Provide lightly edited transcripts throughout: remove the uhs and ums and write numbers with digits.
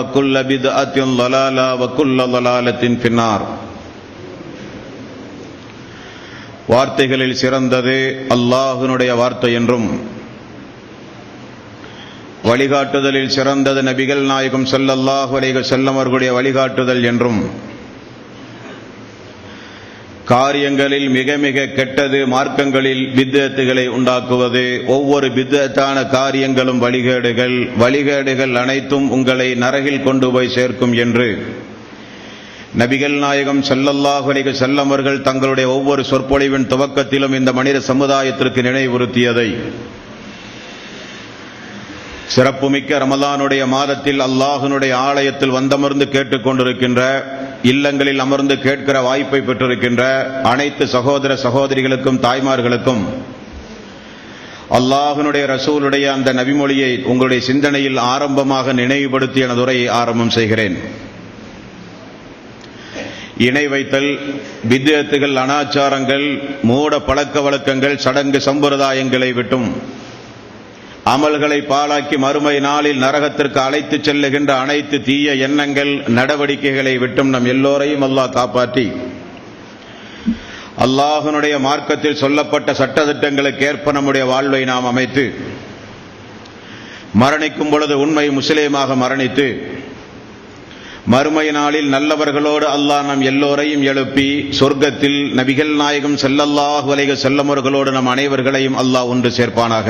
وكل بدعة ضلالة وكل ضلالة في النار. வார்த்தைகளில் சிறந்தது அல்லாஹ்வினுடைய வார்த்தை என்றும், வழிகாட்டுதலில் சிறந்தது நபிகள் நாயகம் ஸல்லல்லாஹு அலைஹி வஸல்லம் அவர்களுடைய வழிகாட்டுதல் என்றும், காரியங்களில் மிக மிக கெட்டது மார்க்கங்களில் பித்அத்துகளை உண்டாக்குவது, ஒவ்வொரு பித்அத்தான காரியங்களும் வழிகேடுகள், வழிகேடுகள் அனைத்தும் உங்களை நரகில் கொண்டு போய் சேர்க்கும் என்று நபிகள் நாயகம் ஸல்லல்லாஹு அலைஹி வஸல்லம் அவர்கள் தங்களுடைய ஒவ்வொரு சொற்பொழிவின் துவக்கத்திலும் இந்த மனித சமுதாயத்திற்கு நினைவுறுத்தியதை, சிறப்புமிக்க ரமலானுடைய மாதத்தில் அல்லாஹ்வினுடைய ஆலயத்தில் வந்தமர்ந்து கேட்டுக்கொண்டிருக்கின்ற, இல்லங்களில் அமர்ந்து கேட்கிற வாய்ப்பை பெற்றிருக்கின்ற அனைத்து சகோதர சகோதரிகளுக்கும் தாய்மார்களுக்கும் அல்லாஹ்வினுடைய ரசூலுடைய அந்த நபிமொழியை உங்களுடைய சிந்தனையில் ஆரம்பமாக நினைவுபடுத்தி எனது உரையை ஆரம்பம் செய்கிறேன். இணை வைத்தல், பித்அத்துகள், அனாச்சாரங்கள், மூட பழக்க வழக்கங்கள், சடங்கு சம்பிரதாயங்களை விட்டும் அமல்களை பாழாக்கி மறுமை நாளில் நரகத்திற்கு அழைத்து செல்லுகின்ற அனைத்து தீய எண்ணங்கள், நடவடிக்கைகளை விட்டும் நம் எல்லோரையும் அல்லாஹ் காப்பாற்றி அல்லாஹ்வினுடைய மார்க்கத்தில் சொல்லப்பட்ட சட்டதிட்டங்களுக்கு ஏற்ப நம்முடைய வாழ்வை நாம் அமைத்து மரணிக்கும் பொழுது உண்மை முஸ்லிமாக மரணித்து மறுமை நாளில் நல்லவர்களோடு அல்லாஹ் நம் எல்லோரையும் எழுப்பி சொர்க்கத்தில் நபிகள் நாயகம் ஸல்லல்லாஹு அலைஹி வஸல்லம் அவர்களோடு நம் அனைவர்களையும் அல்லாஹ் ஒன்று சேர்ப்பானாக.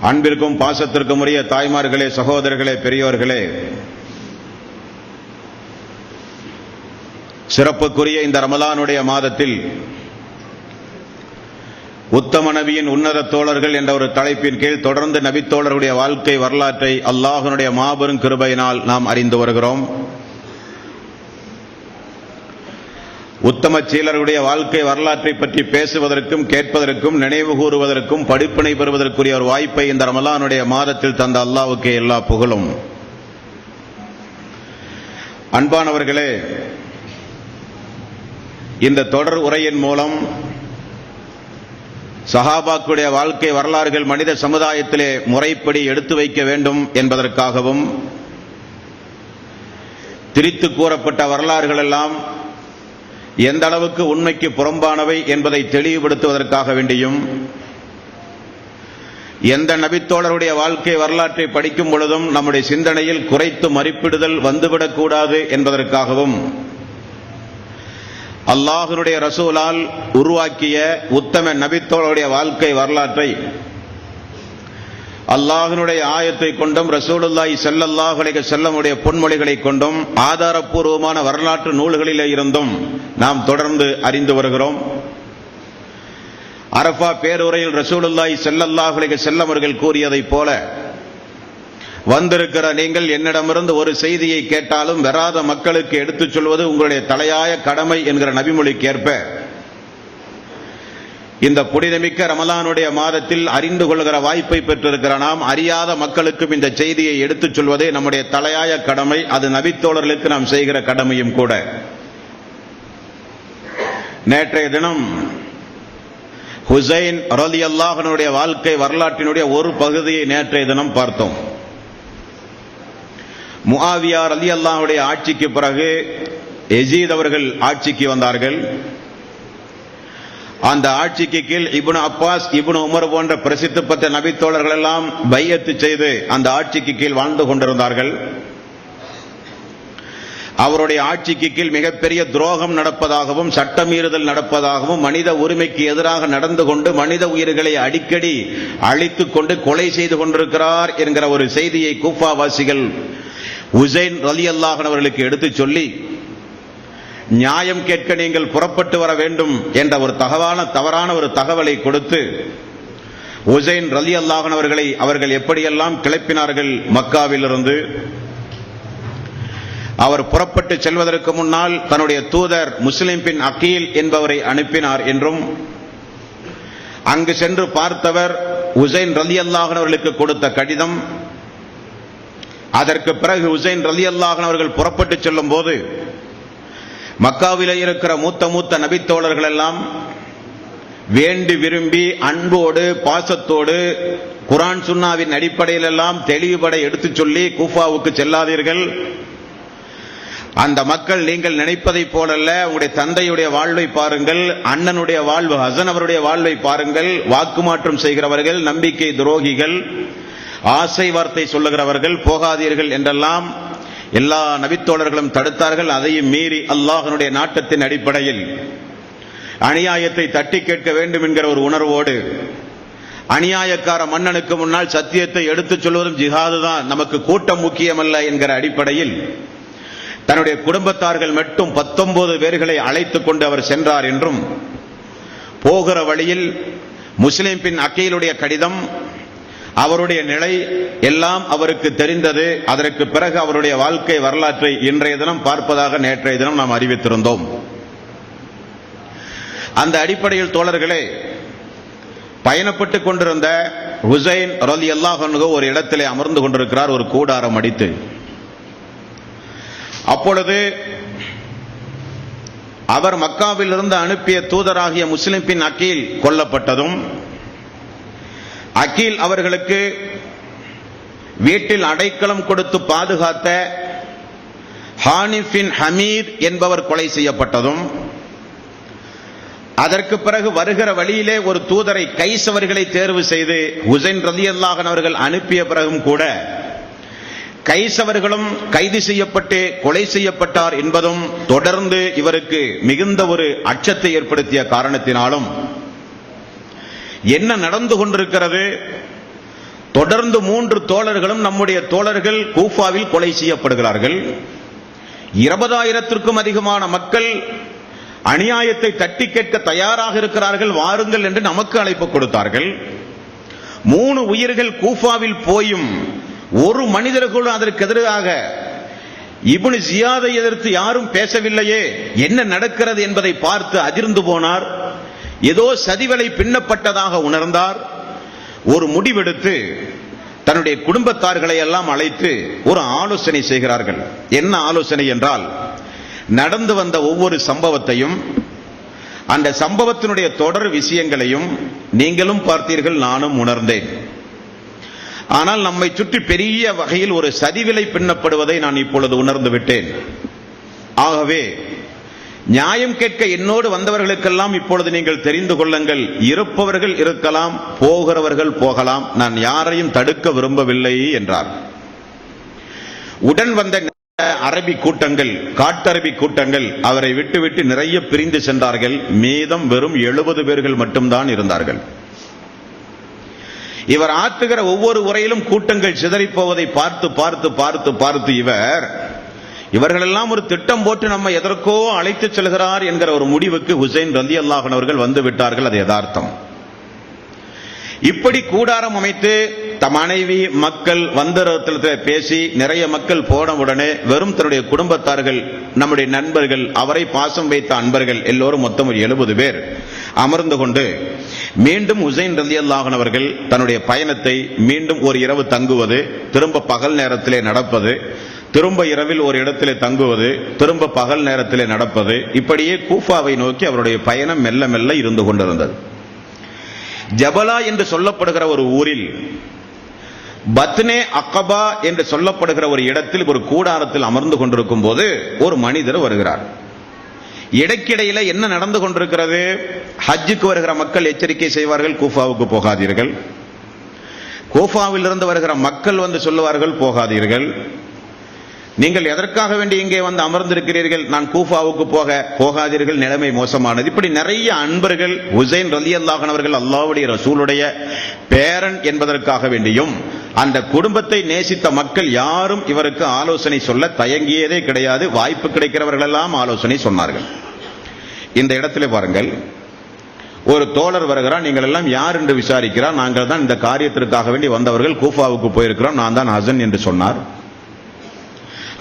அன்பிற்கும் பாசத்திற்கும் உரிய தாய்மார்களே, சகோதரர்களே, பெரியோர்களே, சிறப்புக்குரிய இந்த ரமலானுடைய மாதத்தில் உத்தம நபியின் உன்னத தோழர்கள் என்ற ஒரு தலைப்பின் கீழ் தொடர்ந்து நபித்தோழர்களுடைய வாழ்க்கை வரலாற்றை அல்லாஹ்வினுடைய மாபெரும் கிருபையினால் நாம் அறிந்து வருகிறோம். உத்தம சீலர்களுடைய வாழ்க்கை வரலாற்றை பற்றி பேசுவதற்கும், கேட்பதற்கும், நினைவு கூறுவதற்கும், படிப்பினை பெறுவதற்குரிய ஒரு வாய்ப்பை இந்த ரமலானுடைய மாதத்தில் தந்த அல்லாஹ்வுக்கே எல்லா புகழும். அன்பானவர்களே, இந்த தொடர் உரையின் மூலம் சஹாபாக்களுடைய வாழ்க்கை வரலாறுகள் மனித சமுதாயத்திலே முறைப்படி எடுத்து வைக்க வேண்டும் என்பதற்காகவும், திரித்து கூறப்பட்ட வரலாறுகள் எல்லாம் எந்த அளவுக்கு உண்மைக்கு புறம்பானவை என்பதை தெளிவுபடுத்துவதற்காக வேண்டியும், எந்த நபித்தோழருடைய வாழ்க்கை வரலாற்றை படிக்கும் பொழுதும் நம்முடைய சிந்தனையில் குறைத்து மதிப்பிடுதல் வந்துவிடக்கூடாது என்பதற்காகவும் அல்லாஹ்வினுடைய ரசூலால் உருவாக்கிய உத்தம நபித்தோழருடைய வாழ்க்கை வரலாற்றை அல்லாஹ்வினுடைய ஆயத்தை கொண்டும் ரசூலுல்லாஹி ஸல்லல்லாஹு அலைஹி வஸல்லம் உடைய பொன்மொழிகளை கொண்டும் ஆதாரப்பூர்வமான வரலாற்று நூல்களிலே இருந்தும் நாம் தொடர்ந்து அறிந்து வருகிறோம். அரஃபா பேருரையில் ரசூலுல்லாஹி ஸல்லல்லாஹு அலைஹி வஸல்லம் அவர்கள் கூறியதைப் போல, வந்திருக்கிற நீங்கள் என்னிடமிருந்து ஒரு செய்தியை கேட்டாலும் வராத மக்களுக்கு எடுத்துச் சொல்வது உங்களுடைய தலையாய கடமை என்கிற நபிமொழிக்கேற்ப இந்த புனிதமிக்க ரமலானுடைய மாதத்தில் அறிந்து கொள்கிற வாய்ப்பை பெற்றிருக்கிற நாம் அறியாத மக்களுக்கும் இந்த செய்தியை எடுத்துச் சொல்வதே நம்முடைய தலையாய கடமை. அது நபித்தோழர்களுக்கு நாம் செய்கிற கடமையும் கூட. நேற்றைய தினம் ஹுசைன் ரலியல்லாஹு அன்ஹுடைய வாழ்க்கை வரலாற்றினுடைய ஒரு பகுதியை நேற்றைய தினம் பார்த்தோம். முஆவியா ரலியல்லாஹு அன்ஹுடைய ஆட்சிக்கு பிறகு யஸீத் அவர்கள் ஆட்சிக்கு வந்தார்கள். அந்த ஆட்சிக்கு கீழ் இப்னு அப்பாஸ், இப்னு உமர் போன்ற பிரசித்தி பெற்ற நபித்தோழர்கள் எல்லாம் பையத்து செய்து அந்த ஆட்சிக்கு கீழ் வாழ்ந்து கொண்டிருந்தார்கள். அவருடைய ஆட்சிக்கு கீழ் மிகப்பெரிய துரோகம் நடப்பதாகவும், சட்டமீறுதல் நடப்பதாகவும், மனித உரிமைக்கு எதிராக நடந்து கொண்டு மனித உயிர்களை அடிக்கடி அழித்துக் கொண்டு கொலை செய்து கொண்டிருக்கிறார் என்கிற ஒரு செய்தியை கூஃபாவாசிகள் ஹுசைன் ரலியல்லாஹு அன்ஹு அவர்களுக்கு எடுத்துச் சொல்லி, நியாயம் கேட்க நீங்கள் புறப்பட்டு வர வேண்டும் என்ற ஒரு தவறான ஒரு தகவலை கொடுத்து ஹுசைன் ரலியல்லாஹு அன்ஹு அவர்களை அவர்கள் எப்படியெல்லாம் கிளப்பினார்கள். மக்காவிலிருந்து அவர் புறப்பட்டு செல்வதற்கு முன்னால் தன்னுடைய தூதர் முஸ்லிம் பின் அகீல் என்பவரை அனுப்பினார் என்றும், அங்கு சென்று பார்த்தவர் ஹுசைன் ரலியல்லாஹு அன்ஹு அவர்களுக்கு கொடுத்த கடிதம். அதற்கு பிறகு ஹுசைன் ரலியல்லாஹு அன்ஹு அவர்கள் புறப்பட்டு செல்லும் போது மக்காவிலே இருக்கிற மூத்த நபித்தோழர்கள் எல்லாம் வேண்டி விரும்பி அன்போடு பாசத்தோடு குர்ஆன் சுன்னாவின் அடிப்படையில் எல்லாம் தெளிவுபட எடுத்துச் சொல்லி கூஃபாவுக்கு செல்லாதீர்கள், அந்த மக்கள் நீங்கள் நினைப்பதைப் போலல்ல, உங்களுடைய தந்தையுடைய வாழ்வை பாருங்கள், அண்ணனுடைய வாழ்வு ஹசன் அவருடைய வாழ்வை பாருங்கள், வாக்கு மாற்றம் செய்கிறவர்கள், நம்பிக்கை துரோகிகள், ஆசை வார்த்தை சொல்லுகிறவர்கள், போகாதீர்கள் என்றெல்லாம் எல்லா நபித்தோழர்களும் தடுத்தார்கள். அதையும் மீறி அல்லாஹ்வினுடைய நாட்டத்தின் அடிப்படையில் அநியாயத்தை தட்டி கேட்க வேண்டும் என்கிற ஒரு உணர்வோடு, அநியாயக்கார மன்னனுக்கு முன்னால் சத்தியத்தை எடுத்துச் சொல்வதும் ஜிஹாது தான், நமக்கு கூட்டம் முக்கியமல்ல என்கிற அடிப்படையில் தன்னுடைய குடும்பத்தார்கள் மட்டும் 19 பேர்களை அழைத்துக் கொண்டு அவர் சென்றார் என்றும், போகிற வழியில் முஸ்லிம் பின் அக்கீலுடைய கடிதம், அவருடைய நிலை எல்லாம் அவருக்கு தெரிந்தது. அதற்கு பிறகு அவருடைய வாழ்க்கை வரலாற்றை இன்றைய தினம் பார்ப்பதாக நேற்றைய தினம் நாம் அறிவித்திருந்தோம். அந்த அடிப்படையில் தோழர்களே, பயணப்பட்டுக் கொண்டிருந்த ஹுசைன் ரலியல்லாஹு அன்ஹு ஒரு இடத்திலே அமர்ந்து கொண்டிருக்கிறார், ஒரு கூடாரம் அடித்து. அப்பொழுது அவர் மக்காவில் இருந்து அனுப்பிய தூதராகிய முஸ்லிம் பின் அக்கீல் கொல்லப்பட்டதும், அக்கீல் அவர்களுக்கு வீட்டில் அடைக்கலம் கொடுத்து பாதுகாத்த ஹானிஃப் பின் ஹமீத் என்பவர் கொலை செய்யப்பட்டதும், அதற்கு பிறகு வருகிற வழியிலே ஒரு தூதரை கைஸ் அவர்களை தேர்வு செய்து ஹுசைன் ரலியல்லாஹு அன்ஹு அவர்கள் அனுப்பிய பிறகும் கூட கைஸ் அவர்களும் கைது செய்யப்பட்டு கொலை செய்யப்பட்டார் என்பதும் தொடர்ந்து இவருக்கு மிகுந்த ஒரு அச்சத்தை ஏற்படுத்திய காரணத்தினாலும், என்ன நடந்து கொண்டிருக்கிறது, தொடர்ந்து 3 தோழர்களும் நம்முடைய தோழர்கள் கூஃபாவில் கொலை செய்யப்படுகிறார்கள், 20,000த்திற்கும் அதிகமான மக்கள் அநியாயத்தை தட்டி கேட்க தயாராக இருக்கிறார்கள், வாருங்கள் என்று நமக்கு அழைப்பு கொடுத்தார்கள். 3 உயிர்கள் கூஃபாவில் போயும் ஒரு மனிதர்கள் அதற்கு எதிராக இப்னு ஜியாதை எதிர்த்து யாரும் பேசவில்லையே, என்ன நடக்கிறது என்பதை பார்த்து அதிர்ந்து போனார். ஏதோ சதிவலை பின்னப்பட்டதாக உணர்ந்தார். ஒரு முடிவெடுத்து தன்னுடைய குடும்பத்தார்களை எல்லாம் அழைத்து ஒரு ஆலோசனை செய்கிறார்கள். என்ன ஆலோசனை என்றால், நடந்து வந்த ஒவ்வொரு சம்பவத்தையும், அந்த சம்பவத்தினுடைய தொடர் விஷயங்களையும் நீங்களும் பார்த்தீர்கள், நானும் உணர்ந்தேன். ஆனால் நம்மை சுற்றி பெரிய வகையில் ஒரு சதிவிலை பின்னப்படுவதை நான் இப்பொழுது உணர்ந்து விட்டேன். ஆகவே நியாயம் கேட்க என்னோடு வந்தவர்களுக்கெல்லாம் இப்பொழுது நீங்கள் தெரிந்து கொள்ளுங்கள், இருப்பவர்கள் இருக்கலாம், போகிறவர்கள் போகலாம், நான் யாரையும் தடுக்க விரும்பவில்லை என்றார். உடன் வந்த அரபி கூட்டங்கள், காட்டரபி கூட்டங்கள் அவரை விட்டுவிட்டு நிறைய பிரிந்து சென்றார்கள். மீதம் வெறும் 70 பேர்கள் மட்டும்தான் இருந்தார்கள். இவர் ஆற்றுகிற ஒவ்வொரு உரையிலும் கூட்டங்கள் சிதறிப் போவதை பார்த்து பார்த்து பார்த்து பார்த்து இவர்களெல்லாம் ஒரு திட்டம் போட்டு நம்ம எதற்கோ அழைத்து செல்கிறார் என்கிற ஒரு முடிவுக்கு ஹுசைன் ரலியல்லாஹு அன்ஹு அவர்கள் வந்து விட்டார்கள். அது யதார்த்தம். இப்படி கூடாரம் அமைத்து தம் மனைவி மக்கள் வந்தரத்தில் பேசி நிறைய மக்கள் போன உடனே வெறும் தன்னுடைய குடும்பத்தார்கள், நம்முடைய நண்பர்கள், அவரை பாசம் வைத்த அன்பர்கள் எல்லோரும் மொத்தம் ஒரு 70 பேர் அமர்ந்து கொண்டு மீண்டும் ஹுசைன் ரலியல்லாஹு அன்ஹு அவர்கள் தன்னுடைய பயணத்தை மீண்டும் ஒரு இரவு தங்குவது, திரும்ப பகல் நேரத்திலே நடப்பது, திரும்ப இரவில் ஒரு இடத்திலே தங்குவது, திரும்ப பகல் நேரத்திலே நடப்பது, இப்படியே கூஃபாவை நோக்கி அவருடைய பயணம் மெல்ல மெல்ல இருந்து கொண்டிருந்தது. ஜபலா என்று சொல்லப்படுகிற ஒரு ஊரில், பத்னே அக்கபா என்று சொல்லப்படுகிற ஒரு இடத்தில் ஒரு கூடாரத்தில் அமர்ந்து கொண்டிருக்கும் போது ஒரு மனிதர் வருகிறார். இடைக்கிடையில என்ன நடந்து கொண்டிருக்கிறது? ஹஜ்ஜுக்கு வருகிற மக்கள் எச்சரிக்கை செய்வார்கள், கூஃபாவுக்கு போகாதீர்கள். கூஃபாவில் இருந்து வருகிற மக்கள் வந்து சொல்லுவார்கள், போகாதீர்கள். நீங்கள் எதற்காக வேண்டி இங்கே வந்து அமர்ந்திருக்கிறீர்கள்? நான் கூஃபாவுக்கு போகாதீர்கள், நிலைமை மோசமானது. இப்படி நிறைய அன்பர்கள், ஹுசைன் ரலியல்லாஹு அன்ஹு அவர்கள் அல்லாஹ்வுடைய ரசூலுடைய பேரன் என்பதற்காக வேண்டியும் அந்த குடும்பத்தை நேசித்த மக்கள் யாரும் இவருக்கு ஆலோசனை சொல்ல தயங்கியதே கிடையாது. வாய்ப்பு கிடைக்கிறவர்கள் எல்லாம் ஆலோசனை சொன்னார்கள். இந்த இடத்திலே பாருங்கள், ஒரு தோழர் வருகிறார். நீங்கள் எல்லாம் யார் என்று விசாரிக்கிறார். நாங்கள் தான் இந்த காரியத்திற்காக வேண்டி வந்தவர்கள், கூஃபாவுக்கு போயிருக்கிறோம், நான் தான் ஹசன் என்று சொன்னார்.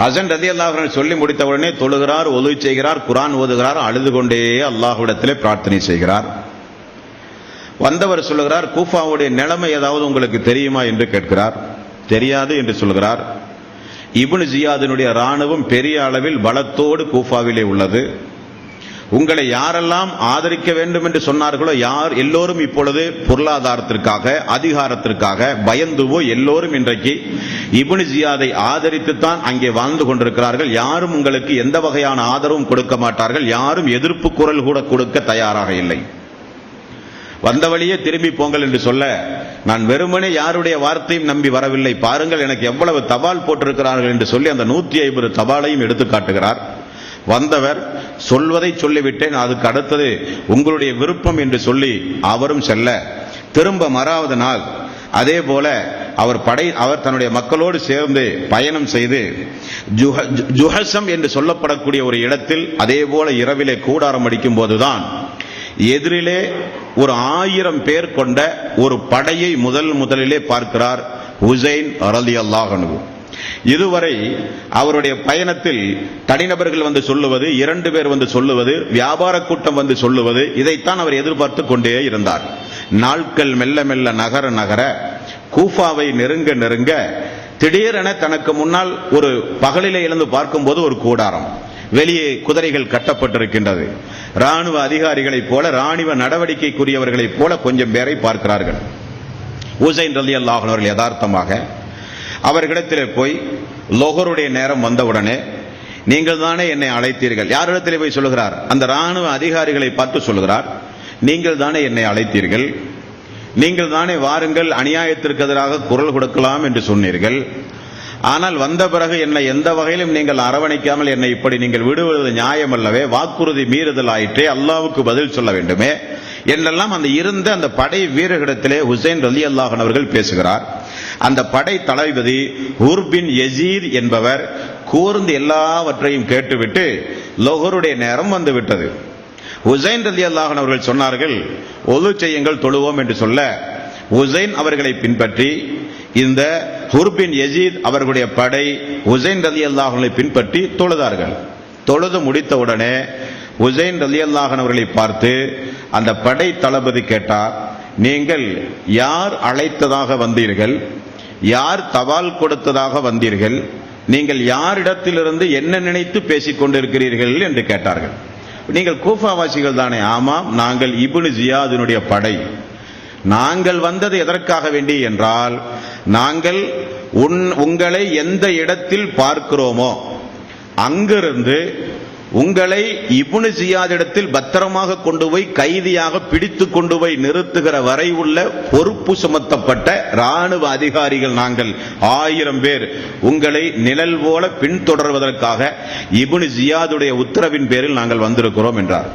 ஹசன் ரலியல்லாஹு அன்ஹு சொல்லி முடித்தவுடனே தொழுகிறார், ஒலு செய்கிறார், குர்ஆன் ஓதுகிறார், அழுது கொண்டே அல்லாஹ்விடத்திலே பிரார்த்தனை செய்கிறார். வந்தவர் சொல்லுகிறார், கூஃபாவுடைய நிலைமை ஏதாவது உங்களுக்கு தெரியுமா என்று கேட்கிறார். தெரியாது என்று சொல்கிறார். இப்னு ஜியாதினுடைய ராணுவம் பெரிய அளவில் பலத்தோடு கூஃபாவிலே உள்ளது. உங்களை யாரெல்லாம் ஆதரிக்க வேண்டும் என்று சொன்னார்களோ எல்லோரும் இப்பொழுது பொருளாதாரத்திற்காக அதிகாரத்திற்காக பயந்துவோ எல்லோரும் இன்றைக்கு இப்னு ஜியாதை ஆதரித்துத்தான் அங்கே வாழ்ந்து கொண்டிருக்கிறார்கள். யாரும் உங்களுக்கு எந்த வகையான ஆதரவும் கொடுக்க மாட்டார்கள். யாரும் எதிர்ப்பு குரல் கூட கொடுக்க தயாராக இல்லை. வந்த வழியே திரும்பி போங்கள் என்று சொல்ல, நான் வெறுமனே யாருடைய வார்த்தையும் நம்பி வரவில்லை, பாருங்கள் எனக்கு எவ்வளவு தபால் போட்டிருக்கிறார்கள் என்று சொல்லி அந்த 150 தபாலையும் எடுத்து காட்டுகிறார். வந்தவர் சொல்வதை சொல்லிவிட்டேன், அதுக்கு அடுத்தது உங்களுடைய விருப்பம் என்று சொல்லி அவரும் செல்ல, திரும்ப மறாவது நாள் அதே போல அவர் தன்னுடைய மக்களோடு சேர்ந்து பயணம் செய்து ஜுஹசம் என்று சொல்லப்படக்கூடிய ஒரு இடத்தில் அதே போல இரவிலே கூடாரம் அடிக்கும் போதுதான் எதிரிலே ஒரு 1000 பேர் கொண்ட ஒரு படையை முதலிலே பார்க்கிறார் ஹுசைன் ரலியல்லாஹு அன்ஹு. இதுவரை அவருடைய பயணத்தில் தனிநபர்கள் வந்து சொல்லுவது, 2 பேர் வந்து சொல்லுவது, வியாபார கூட்டம் வந்து சொல்லுவது, இதைத்தான் அவர் எதிர்பார்த்து கொண்டே இருந்தார். நாட்கள் மெல்ல மெல்ல நகர கூஃபாவை நெருங்க திடீரென தனக்கு முன்னால் ஒரு பகலிலே எழுந்து பார்க்கும்போது ஒரு கூடாரம், வெளியே குதிரைகள் கட்டப்பட்டிருக்கின்றது. ராணுவ அதிகாரிகளைப் போல, ராணுவ நடவடிக்கைக்குரியவர்களைப் போல கொஞ்சம் பேரை பார்க்கிறார்கள். ஹுசைன் ரலியல்லாஹு அன்ஹு அவர்கள் யதார்த்தமாக அவர்களிடத்திலே போய் லொஹருடைய நேரம் வந்தவுடனே, நீங்கள் தானே என்னை அழைத்தீர்கள், யாரிடத்திலே போய் சொல்லுகிறார்? அந்த ராணுவ அதிகாரிகளை பார்த்து சொல்லுகிறார், நீங்கள் தானே என்னை அழைத்தீர்கள், நீங்கள் தானே வாருங்கள் அநியாயத்திற்கு எதிராக குரல் கொடுக்கலாம் என்று சொன்னீர்கள். ஆனால் வந்த பிறகு என்னை எந்த வகையிலும் நீங்கள் அரவணைக்காமல் என்னை இப்படி நீங்கள் விடுவது நியாயம் அல்லவே, வாக்குறுதி மீறுதல் ஆயிற்றே, அல்லாஹ்வுக்கு பதில் சொல்ல வேண்டுமே என்றெல்லாம் அந்த இருந்த அந்த படை வீரர்களிடத்திலே ஹுசைன் ரலியல்லாஹு அன்ஹு அவர்கள் பேசுகிறார். அந்த படை தளபதி ஹுர் பின் யஸீத் என்பவர் கூர்ந்து எல்லாவற்றையும் கேட்டுவிட்டு லொஹருடைய நேரம் வந்து விட்டது. ஹுசைன் ரலியல்லாஹு அன்ஹு அவர்கள் சொன்னார்கள், ஒது செய்யுங்கள் தொழுவோம் என்று சொல்ல, ஹுசைன் அவர்களை பின்பற்றி இந்த ஹுர் பின் யஸீத் அவர்களுடைய படை ஹுசைன் ரலியல்லாஹு அன்ஹுவை பின்பற்றி தொழுதார்கள். தொழுது முடித்தவுடனே ஹுசைன் ரலியல்லாஹு அன்ஹு அவர்களை பார்த்து அந்த படை தளபதி கேட்டார், நீங்கள் யார் அழைத்ததாக வந்தீர்கள், யார் தபால் கொடுத்ததாக வந்தீர்கள், நீங்கள் யாரிடத்திலிருந்து என்ன நினைத்து பேசிக் கொண்டிருக்கிறீர்கள் என்று கேட்டார்கள். நீங்கள் கூஃபாவாசிகள் தானே? ஆமாம், நாங்கள் இப்னு ஜியாதினுடைய படை. நாங்கள் வந்தது எதற்காக வேண்டி என்றால், நாங்கள் உங்களை எந்த இடத்தில் பார்க்கிறோமோ அங்கிருந்து உங்களை இப்னு ஜியாதிடத்தில் பத்திரமாக கொண்டு போய் கைதியாக பிடித்து கொண்டு போய் நிறுத்துகிற வரை உள்ள பொறுப்பு சுமத்தப்பட்ட ராணுவ அதிகாரிகள் நாங்கள் 1000 பேர் உங்களை நிழல் போல பின்தொடர்வதற்காக இப்னு ஜியாதுடைய உத்தரவின் பேரில் நாங்கள் வந்திருக்கிறோம் என்றார்.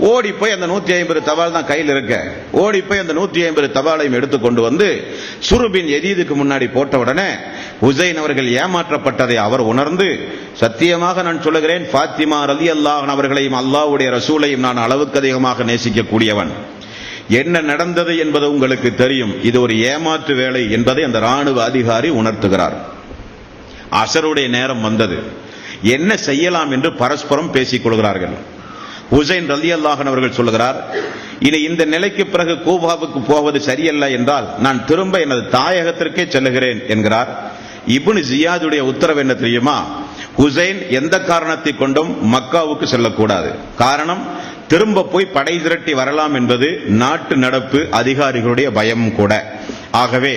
ஓடி போய் அந்த 150 தபால் தான் கையில் இருக்க, ஓடி போய் அந்த 150 தபாலையும் எடுத்து கொண்டு வந்து சுர் பின் யஸீதுக்கு முன்னாடி போட்டவுடனே ஹுசைன் அவர்கள் ஏமாற்றப்பட்டதை அவர் உணர்ந்து, சத்தியமாக நான் சொல்லுகிறேன், ஃபாத்திமா ரலியல்லாஹு அன்ஹா அவர்களையும் அல்லாஹ்வுடைய ரசூலையும் நான் அளவுக்கு அதிகமாக நேசிக்கக்கூடியவன். என்ன நடந்தது என்பது உங்களுக்கு தெரியும். இது ஒரு ஏமாற்று வேலை என்பதை அந்த ராணுவ அதிகாரி உணர்த்துகிறார். அஸருடைய நேரம் வந்தது. என்ன செய்யலாம் என்று பரஸ்பரம் பேசிக் கொள்கிறார்கள். ஹுசைன் ரலியல்லாஹு அன்ஹு அவர்கள் சொல்லுகிறார், இனி இந்த நிலைக்கு பிறகு கூஃபாவுக்கு போவது சரியல்ல என்றால் நான் திரும்ப எனது தாயகத்திற்கே செல்லுகிறேன் என்கிறார். இப்னு ஜியாதுடைய உத்தரவு என்ன தெரியுமா? ஹுசைன் எந்த காரணத்தை கொண்டும் மக்காவுக்கு செல்லக்கூடாது. காரணம், திரும்ப போய் படை திரட்டி வரலாம் என்பது நாட்டு நடப்பு, அதிகாரிகளுடைய பயம் கூட. ஆகவே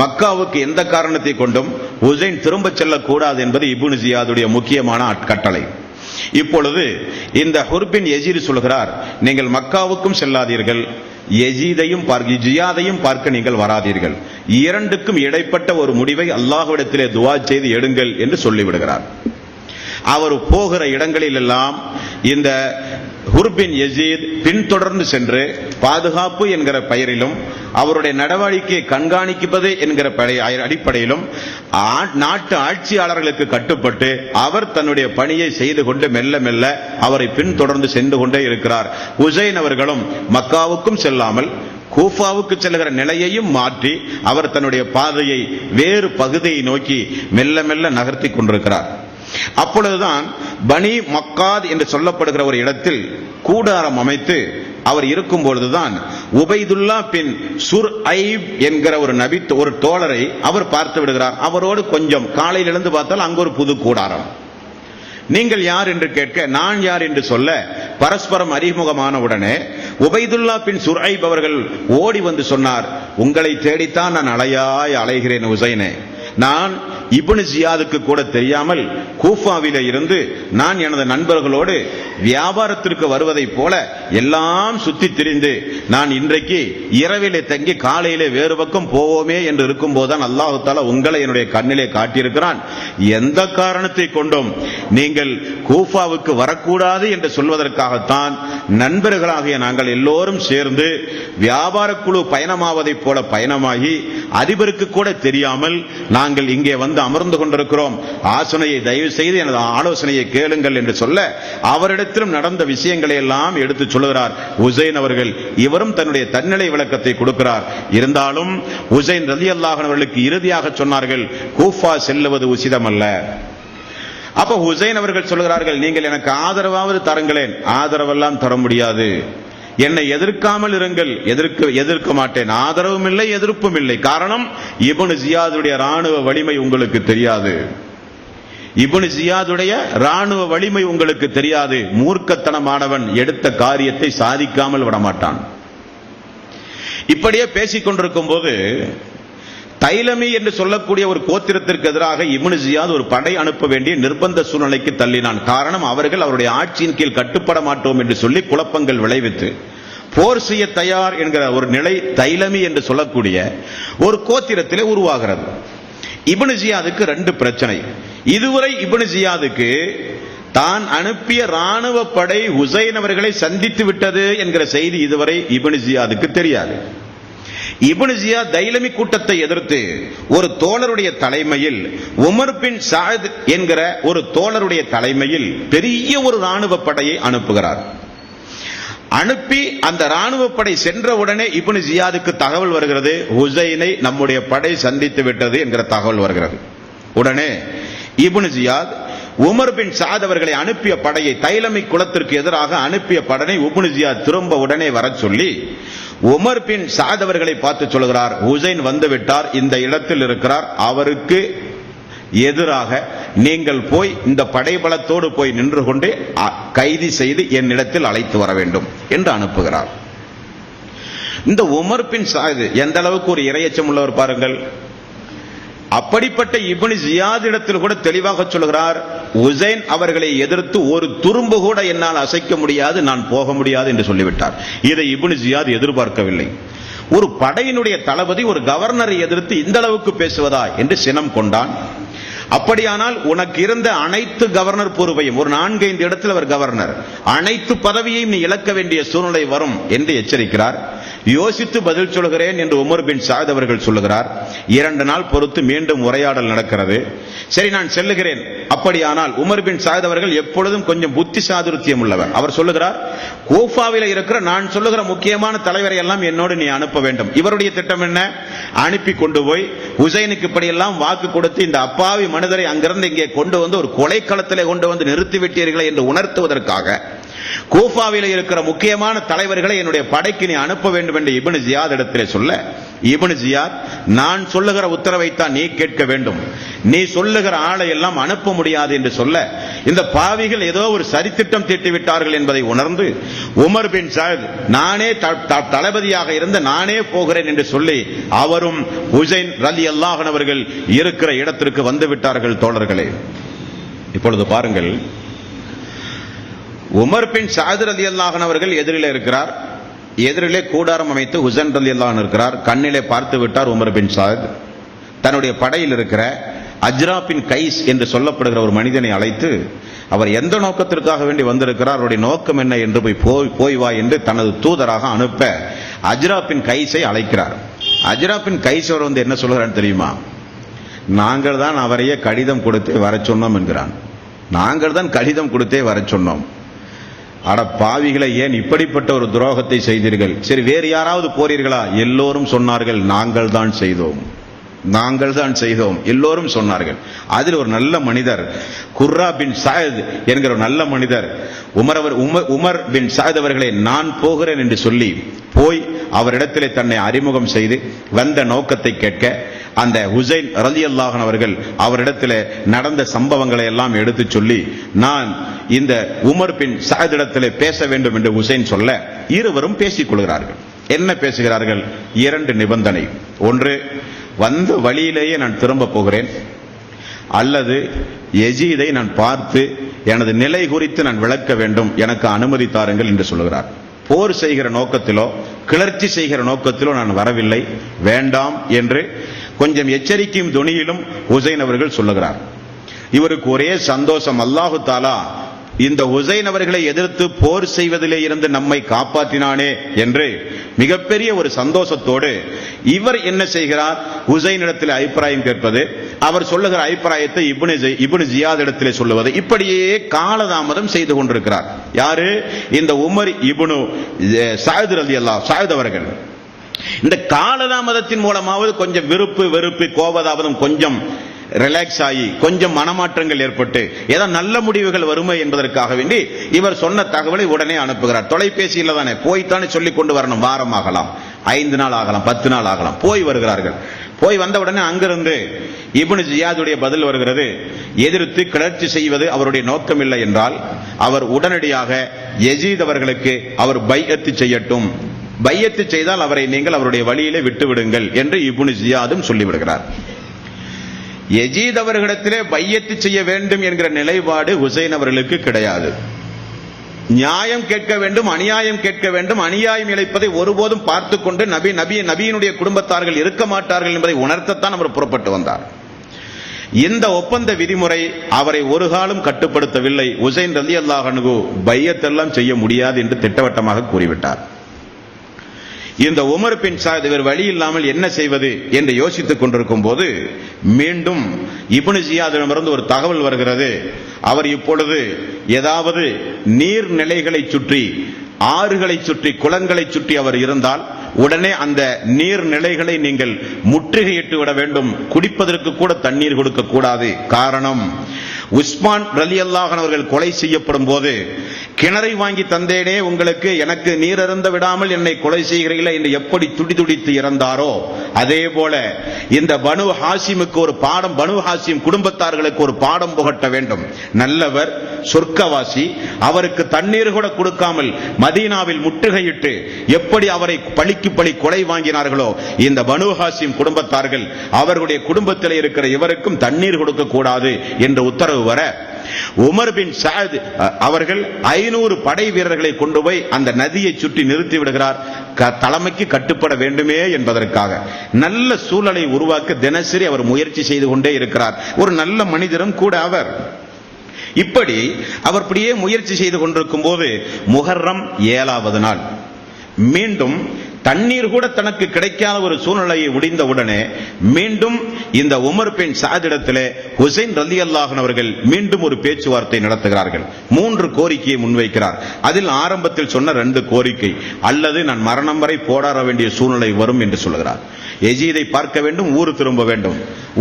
மக்காவுக்கு எந்த காரணத்தை கொண்டும் ஹுசைன் திரும்ப செல்லக்கூடாது என்பது இப்னு ஜியாதுடைய முக்கியமான கட்டளை. இப்பொழுது இந்த ஹுர் பின் யஸீத் சொல்கிறார், நீங்கள் மக்காவுக்கும் செல்லாதீர்கள், ஜியாதையும் பார்க்க நீங்கள் வராதீர்கள், இரண்டுக்கும் இடைப்பட்ட ஒரு முடிவை அல்லாஹ்விடத்திலே துஆ செய்து எடுங்கள் என்று சொல்லிவிடுகிறார். அவர் போகிற இடங்களில் எல்லாம் இந்த ஹுர் பின் யஸீத் பின்தொடர்ந்து சென்று பாதுகாப்பு என்கிற பெயரிலும் அவருடைய நடவடிக்கையை கண்காணிப்பது என்கிற அடிப்படையிலும் நாட்டு ஆட்சியாளர்களுக்கு கட்டுப்பட்டு அவர் தன்னுடைய பணியை செய்து கொண்டு மெல்ல மெல்ல அவரை பின்தொடர்ந்து சென்று கொண்டே இருக்கிறார். ஹுசைன் அவர்களும் மக்காவுக்கும் செல்லாமல் கூஃபாவுக்கு செல்கிற நிலையையும் மாற்றி அவர் தன்னுடைய பாதையை வேறு பகுதியை நோக்கி மெல்ல மெல்ல நகர்த்தி கொண்டிருக்கிறார். அப்பொழுதுதான் பனி மக்காத் என்று சொல்லப்படுகிற ஒரு இடத்தில் கூடாரம் அமைத்து அவர் இருக்கும் பொழுதுதான் உபைதுல்லா பின் சுர் ஐப் என்கிற ஒரு தோழரை அவர் பார்த்து விடுகிறார். அவரோடு கொஞ்சம் காலையில் எழுந்து பார்த்தால் அங்கு ஒரு புது கூடாரம். நீங்கள் யார் என்று கேட்க, நான் யார் என்று சொல்ல, பரஸ்பரம் அறிமுகமான உடனே உபைதுல்லா பின் சுரைப் அவர்கள் ஓடி வந்து சொன்னார், உங்களை தேடித்தான் நான் அலைகிறேன் உசைனே. நான் இப்னு ஜியாதுக்கு கூட தெரியாமல் கூஃபாவிலே இருந்து நான் எனது நண்பர்களோடு வியாபாரத்திற்கு வருவதைப் போல எல்லாம் சுத்தி திரிந்து நான் இன்றைக்கு இரவிலே தங்கி காலையிலே வேறு பக்கம் போவோமே என்று இருக்கும் போதுதான் அல்லாஹ் தஆலா உங்களை என்னுடைய கண்ணிலே காட்டியிருக்கிறான். எந்த காரணத்தை கொண்டும் நீங்கள் கூஃபாவுக்கு வரக்கூடாது என்று சொல்வதற்காகத்தான் நண்பர்களாகிய நாங்கள் எல்லோரும் சேர்ந்து வியாபார குழு பயணமாவதைப் போல பயணமாகி அதிபருக்கு கூட தெரியாமல் நாங்கள் இங்கே வந்து அமர்ந்து கொண்டிருக்கிறோம். ஆசனையை தயவு செய்து எனது ஆலோசனையை கேளுங்கள் என்று சொல்ல அவரிடத்திலும் நடந்த விஷயங்களை எல்லாம் எடுத்து சொல்லுகிறார் உசைன் அவர்கள். இவரும் தன்னுடைய தன்னிலை விளக்கத்தை கொடுக்கிறார். இருந்தாலும் உசைன் ரலியல்லாஹு அன்ஹு அவர்களுக்கு இறுதியாக சொன்னார்கள், கூஃபா செல்லுவது உசிதமல்ல. அப்ப உசைன் அவர்கள் சொல்கிறார்கள், நீங்கள் எனக்கு ஆதரவாவது தருங்களேன். ஆதரவெல்லாம் தர முடியாது, என்னை எதிர்க்காமல் இருங்கள். எதிர்க்க மாட்டேன். ஆதரவும் இல்லை, எதிர்ப்பும் இல்லை. காரணம், இப்னு ஜியாதுடைய ராணுவ வலிமை உங்களுக்கு தெரியாது. இப்னு ஜியாதுடைய ராணுவ வலிமை உங்களுக்கு தெரியாது. மூர்க்கத்தனமானவன் எடுத்த காரியத்தை சாதிக்காமல் விடமாட்டான். இப்படியே பேசிக் கொண்டிருக்கும் போது தைலமி என்று சொல்லக்கூடிய ஒரு கோத்திரத்திற்கு எதிராக இப்னு ஜியாத் ஒரு படை அனுப்ப வேண்டிய நிர்பந்த சூழ்நிலைக்கு தள்ளினான். காரணம், அவர்கள் அவருடைய ஆட்சியின் கீழ் கட்டுப்பட மாட்டோம் என்று சொல்லி குழப்பங்கள் விளைவித்து போர் செய்ய தயார் என்கிற ஒரு நிலை தைலமி என்று சொல்லக்கூடிய ஒரு கோத்திரத்திலே உருவாகிறது. இப்னு ஜியாதுக்கு ரெண்டு பிரச்சனை. இதுவரை இப்னு ஜியாதுக்கு தான் அனுப்பிய ராணுவ படை உசைன் அவர்களை சந்தித்து விட்டது என்கிற செய்தி இதுவரை இப்னு ஜியாதுக்கு தெரியாது. இப்னு ஜியாத் தைலமி கூட்டத்தை எதிர்த்து ஒரு தோழருடைய தலைமையில், உமர் பின் சாத் என்கிற ஒரு தோழருடைய தலைமையில் பெரிய ஒரு ராணுவ படையை அனுப்புகிறார். அனுப்பி அந்த ராணுவ படை சென்ற உடனே இப்னு ஜியாதுக்கு தகவல் வருகிறது, உசைனை நம்முடைய படை சந்தித்து விட்டது என்கிற தகவல் வருகிறது. உடனே இப்னு ஜியாத் உமர் பின் சாத் அவர்களை அனுப்பிய படையை, தைலமி குலத்திற்கு எதிராக அனுப்பிய படை இப்னு ஜியாத் திரும்ப உடனே வர சொல்லி உமர் பின் சாத் அவர்களை பார்த்து சொல்கிறார், உசைன் வந்துவிட்டார், இந்த இடத்தில் இருக்கிறார், அவருக்கு எதிராக நீங்கள் போய் இந்த படைபலத்தோடு போய் நின்று கொண்டு கைது செய்து என்னிடத்தில் அழைத்து வர வேண்டும் என்று அனுப்புகிறார். இந்த உமர் பின் சாத் எந்த அளவுக்கு ஒரு இரையச்சம் உள்ளவர் பாருங்கள். அப்படிப்பட்ட இப்னு ஜியாத் இடத்தில் கூட தெளிவாக சொல்கிறார், உசைன் அவர்களை எதிர்த்து ஒரு துரும்பு கூட என்னால் அசைக்க முடியாது, நான் போக முடியாது என்று சொல்லிவிட்டார். இதை இப்னு ஜியாத் எதிர்பார்க்கவில்லை. ஒரு படையினுடைய தளபதி ஒரு கவர்னரை எதிர்த்து இந்த அளவுக்கு பேசுவதா என்று சினம் கொண்டான். அப்படியானால் உனக்கு இருந்த அனைத்து கவர்னர் பொறுப்பையும், ஒரு 4-5 இடத்தில் அவர் கவர்னர், அனைத்து பதவியையும் நீ இழக்க வேண்டிய சூழ்நிலை வரும் என்று எச்சரிக்கிறார். யோசித்து பதில் சொல்கிறேன் என்று உமர் பின் சாத் அவர்கள் சொல்லுகிறார். 2 நாள் பொறுத்து மீண்டும் உரையாடல் நடக்கிறது. சரி, நான் செல்லுகிறேன். அப்படியானால் உமர் பின் சாத் அவர்கள் எப்பொழுதும் கொஞ்சம் புத்தி சாதுர்த்தியம் உள்ளவர். அவர் சொல்லுகிறார், கூஃபாவில் இருக்கிற நான் சொல்லுகிற முக்கியமான தலைவரை எல்லாம் என்னோடு நீ அனுப்ப வேண்டும். இவருடைய திட்டம் என்ன? அனுப்பி கொண்டு போய் உசைனுக்கு இப்படியெல்லாம் வாக்கு கொடுத்து இந்த அப்பாவி மனிதரை அங்கிருந்து இங்கே கொண்டு வந்து ஒரு கொலைக்களத்திலே கொண்டு வந்து நிறுத்திவிட்டீர்களே என்று உணர்த்துவதற்காக கூஃபாவில் இருக்கிற முக்கியமான தலைவர்களை என்னுடைய படைக்கு நீ அனுப்ப வேண்டும் என்று இப்னு ஜியாத் இடத்திலே சொல்ல, இப்னு ஜியாத், நான் சொல்லுகிற உத்தரவைத்தான் நீ கேட்க வேண்டும், நீ சொல்லுகிற ஆளை எல்லாம் அனுப்ப முடியாது என்று சொல்ல, இந்த பாவிகள் ஏதோ ஒரு சரித்திட்டம் தீட்டிவிட்டார்கள் என்பதை உணர்ந்து உமர் பின் சாத், நானே தளபதியாக இருந்த நானே போகிறேன் என்று சொல்லி அவரும் உசைன் ரலியல்லாஹு அன்ஹு அவர்கள் இருக்கிற இடத்திற்கு வந்து விட்டார்கள். தோழர்களே, இப்பொழுது பாருங்கள், உமர் பின் சாத் ரலியல்லாஹு அன்ஹு அவர்கள் எதிரிலே இருக்கிறார். எதிரிலே கூடாரம் அமைத்து உசைன் ரலியல்லாஹு அன்ஹு இருக்கிறார். கண்ணிலே பார்த்து விட்டார் உமர் பின் சாத். தன்னுடைய படையில் இருக்கிற அஜ்ரா பின் கைஸ் என்று சொல்லப்படுகிற ஒரு மனிதனை அழைத்து, அவர் எந்த நோக்கத்திற்காக வேண்டி வந்திருக்கிறார், அவருடைய நோக்கம் என்ன என்று போய் வா என்று தனது தூதராக அனுப்ப அஜ்ரா பின் கைஸை அழைக்கிறார். அஜ்ரா பின் கைஸ் அவர் வந்து என்ன சொல்கிறான்னு தெரியுமா? நாங்கள் தான் அவரையே கடிதம் கொடுத்தே வர சொன்னோம் என்கிறான். நாங்கள் தான் கடிதம் கொடுத்தே வர சொன்னோம். அட பாவிகளை, ஏன் இப்படிப்பட்ட ஒரு துரோகத்தை செய்தீர்கள்? சரி, வேறு யாராவது போறீர்களா? எல்லோரும் சொன்னார்கள், நாங்கள் தான் செய்தோம், நாங்கள் தான் செய்தோம், எல்லோரும் சொன்னார்கள். அதில் ஒரு நல்ல மனிதர் குர்ரா பின் சாத் என்கிற ஒரு நல்ல மனிதர் உமர் பின் சாத் அவர்களை நான் போகிறேன் என்று சொல்லி போய் அவரிடத்திலே தன்னை அறிமுகம் செய்து வந்த நோக்கத்தை கேட்க, அந்த ஹுசைன் ரலியல்லாஹு அன்ஹு அவர்கள் அவரிடத்தில் நடந்த சம்பவங்களை எல்லாம் எடுத்து சொல்லி, நான் இந்த உமர் பின் சஅத் இடத்திலே பேச வேண்டும் என்று ஹுசைன் சொல்ல, இருவரும் பேசிக் கொள்கிறார்கள். என்ன பேசுகிறார்கள்? 2 நிபந்தனை. ஒன்று, வந்த வழியிலேயே நான் திரும்ப போகிறேன், அல்லது யசீதை நான் பார்த்து எனது நிலை குறித்து நான் விளக்க வேண்டும், எனக்கு அனுமதி தாருங்கள் என்று சொல்லுகிறார். போர் செய்கிற நோக்கத்திலோ கிளர்ச்சி செய்கிற நோக்கத்திலோ நான் வரவில்லை, வேண்டாம் என்று கொஞ்சம் எச்சரிக்கையும் துணியிலும் ஹுசைன் அவர்கள் சொல்லுகிறார். இவருக்கு ஒரே சந்தோஷம், அல்லாஹு தாலா இந்த ஹுசைன் அவர்களை எதிர்த்து போர் செய்வதிலே இருந்து நம்மை காப்பாற்றினானே என்று மிகப்பெரிய ஒரு சந்தோஷத்தோடு இவர் என்ன செய்கிறார்? ஹுசைன் இடத்தில் அபிப்பிராயம் கேட்பது, அவர் சொல்லுகிற அபிப்பிராயத்தை இப்னு ஜியாத் இடத்திலே சொல்லுவது, இப்படியே காலதாமதம் செய்து கொண்டிருக்கிறார். யாரு? இந்த உமர் இப்னு சஅத் ரலியல்லாஹு சஅத் அவர்கள். இந்த காலதாமதத்தின் மூலமாவது கொஞ்சம் வெறுப்பு கோபதாபதம் கொஞ்சம் ரிலாக்ஸ் ஆகி கொஞ்சம் மனமாற்றங்கள் ஏற்பட்டு ஏதோ நல்ல முடிவுகள் வருமே என்பதற்காக வேண்டி இவர் சொன்ன தகவலை உடனே அனுப்புகிறார். தொலைபேசியில் தானே, போய்த்தானே சொல்லிக் கொண்டு வரணும். வாரம் ஆகலாம், 5 நாள் ஆகலாம், 10 நாள் ஆகலாம். போய் வருகிறார்கள். போய் வந்த உடனே அங்கிருந்து இப்னு ஜியாதுடைய பதில் வருகிறது, எதிர்த்து கிளர்ச்சி செய்வது அவருடைய நோக்கம் இல்லை என்றால் அவர் உடனடியாக யசீத் அவர்களுக்கு அவர் பைஅத் செய்யட்டும், பைஅத் செய்தால் அவரை நீங்கள் அவருடைய வழியிலே விட்டு விடுங்கள் என்று இப்னு ஜியாதும் சொல்லிவிடுகிறார். யசீத் அவர்களிடத்திலே பையத்து செய்ய வேண்டும் என்கிற நிலைப்பாடு ஹுசைன் அவர்களுக்கு கிடையாது. நியாயம் கேட்க வேண்டும், அநியாயம் கேட்க வேண்டும், அநியாயம் இழைப்பதை ஒருபோதும் பார்த்துக் கொண்டு நபியினுடைய குடும்பத்தார்கள் இருக்க மாட்டார்கள் என்பதை உணர்த்தத்தான் அவர் புறப்பட்டு வந்தார். இந்த ஒப்பந்த விதிமுறை அவரை ஒரு காலம் கட்டுப்படுத்தவில்லை. ஹுசைன் ரலியல்லாஹு அன்ஹு பையத்தெல்லாம் செய்ய முடியாது என்று திட்டவட்டமாக கூறிவிட்டார். இந்த உமர் பின் சஅத் இவர் வழி இல்லாமல் என்ன செய்வது என்று யோசித்துக் கொண்டிருக்கும் போது மீண்டும் இப்னு ஜியாதிடமிருந்து ஒரு தகவல் வருகிறது. அவர் இப்பொழுது ஏதாவது நீர்நிலைகளை சுற்றி, ஆறுகளை சுற்றி, குளங்களை சுற்றி அவர் இருந்தால் உடனே அந்த நீர்நிலைகளை நீங்கள் முற்றுகையிட்டு விட வேண்டும், குடிப்பதற்கு கூட தண்ணீர் கொடுக்க கூடாது. காரணம், உஸ்மான் ரலியல்லாஹு அன்ஹு அவர்கள் கொலை செய்யப்படும் போது கிணறை வாங்கி தந்தேனே உங்களுக்கு, எனக்கு நீர் அருந்த விடாமல் என்னை கொலை செய்கிறீர்களே என்று எப்படி துடிதுடித்து இறந்தாரோ அதே போல இந்த பனு ஹாசிமுக்கு ஒரு பாடம், பனு ஹாசிம் குடும்பத்தார்களுக்கு ஒரு பாடம் புகட்ட வேண்டும். நல்லவர், சொர்க்கவாசி, அவருக்கு தண்ணீர் கூட கொடுக்காமல் மதீனாவில் முற்றுகையிட்டு எப்படி அவரை பழிக்கு பழி கொலை வாங்கினார்களோ இந்த பனு ஹாசிம் குடும்பத்தார்கள் அவர்களுடைய குடும்பத்தில் இருக்கிற இவருக்கும் தண்ணீர் கொடுக்க கூடாது என்ற உத்தரவு வர உமர் பின் சஅத் அவர்கள் 500 படை வீரர்களை கொண்டு போய் அந்த நதியை சுற்றி நிறுத்தி விடுகிறார். தலைமைக்கு கட்டுப்பட வேண்டுமே என்பதற்காக நல்ல சூழலை உருவாக்க தினசரி அவர் முயற்சி செய்து கொண்டே இருக்கிறார். ஒரு நல்ல மனிதரும் கூட அவர். இப்படி அவர் அப்படியே முயற்சி செய்து கொண்டிருக்கும் போது முஹர்ரம் 7வது நாள் மீண்டும் தண்ணீர் கூட தனக்கு கிடைக்காத ஒரு சூழ்நிலையை முடிந்தவுடனே மீண்டும் இந்த உமர் பின் சஅத் இடத்திலே ஹுசைன் ரலியல்லாஹு அன்ஹு அவர்கள் மீண்டும் ஒரு பேச்சுவார்த்தை நடத்துகிறார்கள். 3 கோரிக்கையை முன்வைக்கிறார். அதில் ஆரம்பத்தில் சொன்ன 2 கோரிக்கை, அல்லது நான் மரணம் வரை போராட வேண்டிய சூழ்நிலை வரும் என்று சொல்கிறார். யசீதை பார்க்க வேண்டும், ஊர் திரும்ப வேண்டும்.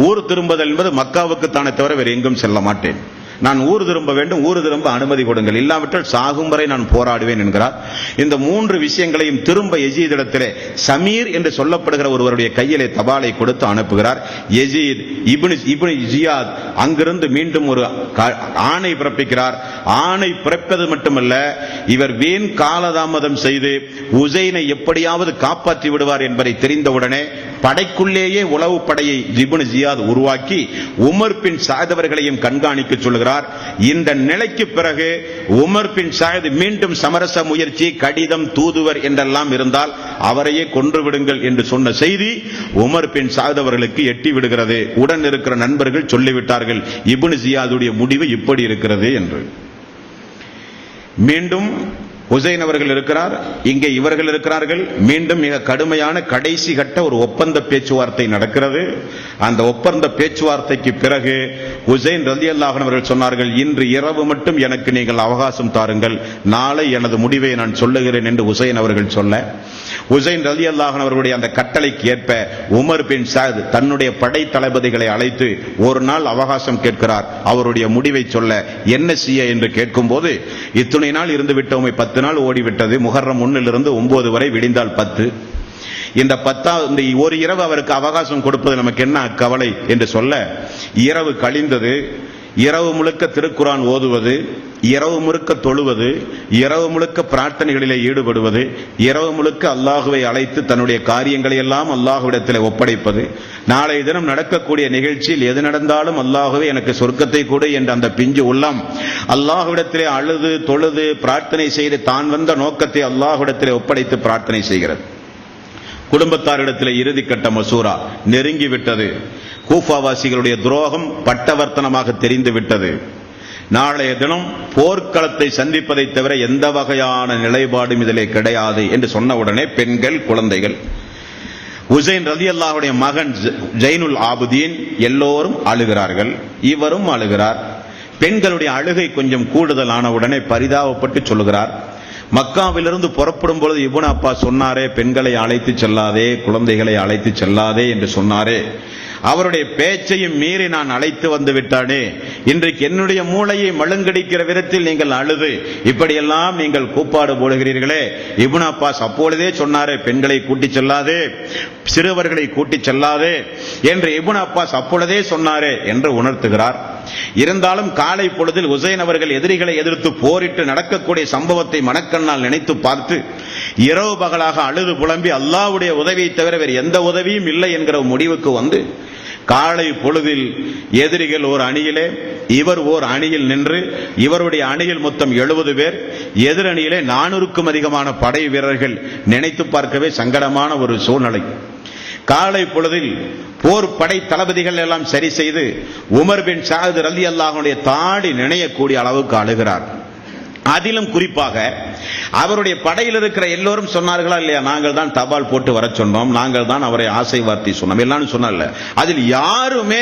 ஊர் திரும்புதல் என்பது மக்காவுக்கு தானே தவிர வேறு எங்கும் செல்ல மாட்டேன், நான் ஊர் திரும்ப வேண்டும், ஊர் திரும்ப அனுமதி கொடுங்கள், இல்லாவிட்டால் சாகும் வரை நான் போராடுவேன் என்கிறார். இந்த 3 விஷயங்களையும் திரும்ப யசீதிடத்திலே சமீர் என்று சொல்லப்படுகிற ஒருவருடைய கையிலே தபாலை கொடுத்து அனுப்புகிறார். யசீத் இப்னு ஜியாத் அங்கிருந்து மீண்டும் ஒரு ஆணை பிறப்பிக்கிறார். ஆணை பிறப்பது மட்டுமல்ல, இவர் வீண் காலதாமதம் செய்து ஹுசைனை எப்படியாவது காப்பாற்றி விடுவார் என்பதை தெரிந்தவுடனே படைக்குள்ளேயே உளவு படையை இப்னு ஜியாத் உருவாக்கி உமர் பின் சஅத் அவர்களையும் கண்காணிக்க சொல்கிறார். இந்த நிலைக்கு பிறகு உமர் பின் சஅத் மீண்டும் சமரச முயற்சி, கடிதம், தூதுவர் என்றெல்லாம் இருந்தால் அவரையே கொன்று விடுங்கள் என்று சொன்ன செய்தி உமர் பின் சஅத் அவர்களுக்கு எட்டி விடுகிறது. உடன் இருக்கிற நண்பர்கள் சொல்லிவிட்டார்கள், இப்னு ஜியாதுடைய முடிவு இப்படி இருக்கிறது என்று. மீண்டும் ஹுசைன் அவர்கள் இருக்கிறார், இங்கே இவர்கள் இருக்கிறார்கள். மீண்டும் மிக கடுமையான கடைசி கட்ட ஒரு ஒப்பந்த பேச்சுவார்த்தை நடக்கிறது. அந்த ஒப்பந்த பேச்சுவார்த்தைக்கு பிறகு ஹுசைன் ரலியல்லாஹு அன்ஹு அவர்கள் சொன்னார்கள், இன்று இரவு மட்டும் எனக்கு நீங்கள் அவகாசம் தாருங்கள், நாளை எனது முடிவை நான் சொல்லுகிறேன் என்று ஹுசைன் அவர்கள் சொல்ல, ஹுசைன் ரலியல்லாஹு அன்ஹு அவர்களுடைய அந்த கட்டளைக்கு ஏற்ப உமர் பின் சஅத் தன்னுடைய படை தளபதிகளை அழைத்து ஒரு நாள் அவகாசம் கேட்கிறார். அவருடைய முடிவை சொல்ல என்ன செய்ய என்று கேட்கும் போது, இத்துணை நாள் இருந்து விட்டோமே, 10 நாள் ஓடிவிட்டது, முஹர்ரம் 1 இலிருந்து 9 வரை விடிந்தால் 10, இந்த ஒரு இரவு அவருக்கு அவகாசம் கொடுப்பது நமக்கு என்ன கவலை என்று சொல்ல, இரவு கழிந்தது. இரவு முழுக்க திருக்குரான் ஓதுவது, இரவு முழுக்க தொழுவது, இரவு முழுக்க பிரார்த்தனைகளிலே ஈடுபடுவது, இரவு முழுக்க அல்லாஹுவை அழைத்து தன்னுடைய காரியங்களை எல்லாம் அல்லாஹுவிடத்தில் ஒப்படைப்பது, நாளைய தினம் நடக்கக்கூடிய நிகழ்ச்சியில் எது நடந்தாலும் அல்லாஹுவே எனக்கு சொர்க்கத்தை கொடு என்ற அந்த பிஞ்சு உள்ளம் அல்லாஹுவிடத்திலே அழுது தொழுது பிரார்த்தனை செய்து தான் வந்த நோக்கத்தை அல்லாஹுவிடத்திலே ஒப்படைத்து பிரார்த்தனை செய்கிறது. குடும்பத்தாரிடத்தில் இறுதி கட்ட மசூரா நெருங்கிவிட்டது. கூஃபாவாசிகளுடைய துரோகம் பட்டவர்த்தனமாக தெரிந்துவிட்டது. நாளைய தினம் போர்க்களத்தை சந்திப்பதை தவிர எந்த வகையான நிலைப்பாடும் இதிலே கிடையாது என்று சொன்னவுடனே பெண்கள், குழந்தைகள், உசைன் ரலியல்லாஹுடைய மகன் ஜைனுல் ஆபிதீன் எல்லோரும் அழுகிறார்கள். இவரும் அழுகிறார். பெண்களுடைய அழுகை கொஞ்சம் கூடுதல் ஆனவுடனே பரிதாபப்பட்டு சொல்லுகிறார், மக்காவிலிருந்து புறப்படும் பொழுது இப்னு அப்பாஸ் சொன்னாரே, பெண்களை அழைத்து செல்லாதே, குழந்தைகளை அழைத்து செல்லாதே என்று சொன்னாரே, அவருடைய பேச்சையும் மீறி நான் அழைத்து வந்து விட்டானே, இன்றைக்கு என்னுடைய மூளையை மழுங்கடிக்கிற விதத்தில் நீங்கள் அழுது இப்படியெல்லாம் நீங்கள் கூப்பாடு போடுகிறீர்களே, இப்னு அப்பாஸ் அப்பொழுதே சொன்னாரே பெண்களை கூட்டி செல்லாதே, சிறுவர்களை கூட்டி செல்லாதே என்று இப்னு அப்பாஸ் அப்பொழுதே சொன்னாரே என்று உணர்த்துகிறார். இருந்தாலும் காலை பொழுதில் உசைன் அவர்கள் எதிரிகளை எதிர்த்து போரிட்டு நடக்கக்கூடிய சம்பவத்தை மனக்கண்ணால் நினைத்து பார்த்து இரவு பகலாக அழுது புலம்பி அல்லாஹ்வுடைய உதவியை தவிர வேறு எந்த உதவியும் இல்லை என்கிற முடிவுக்கு வந்து காலை பொழுதில் எதிரிகள் ஒரு அணியிலே, இவர் ஓர் அணியில் நின்று, இவருடைய அணியில் மொத்தம் 70 பேர், எதிரணியிலே 400க்கும் அதிகமான படை வீரர்கள். நினைத்து பார்க்கவே சங்கடமான ஒரு சூழ்நிலை. காலை பொழுதில் போர் படை தளபதிகள் எல்லாம் சரி செய்து உமர் பின் சாத் ரலியல்லாஹுடைய தாடி நினையக்கூடிய அளவுக்கு அழுகிறார். அதிலும் குறிப்பாக அவருடைய படையில் இருக்கிற எல்லோரும் சொன்னார்களா இல்லையா, நாங்கள் தான் தபால் போட்டு வர சொன்னோம், நாங்கள் தான் அவரை ஆசை வார்த்தை சொன்னோம், எல்லாரும் சொன்னார்ல. அதில் யாருமே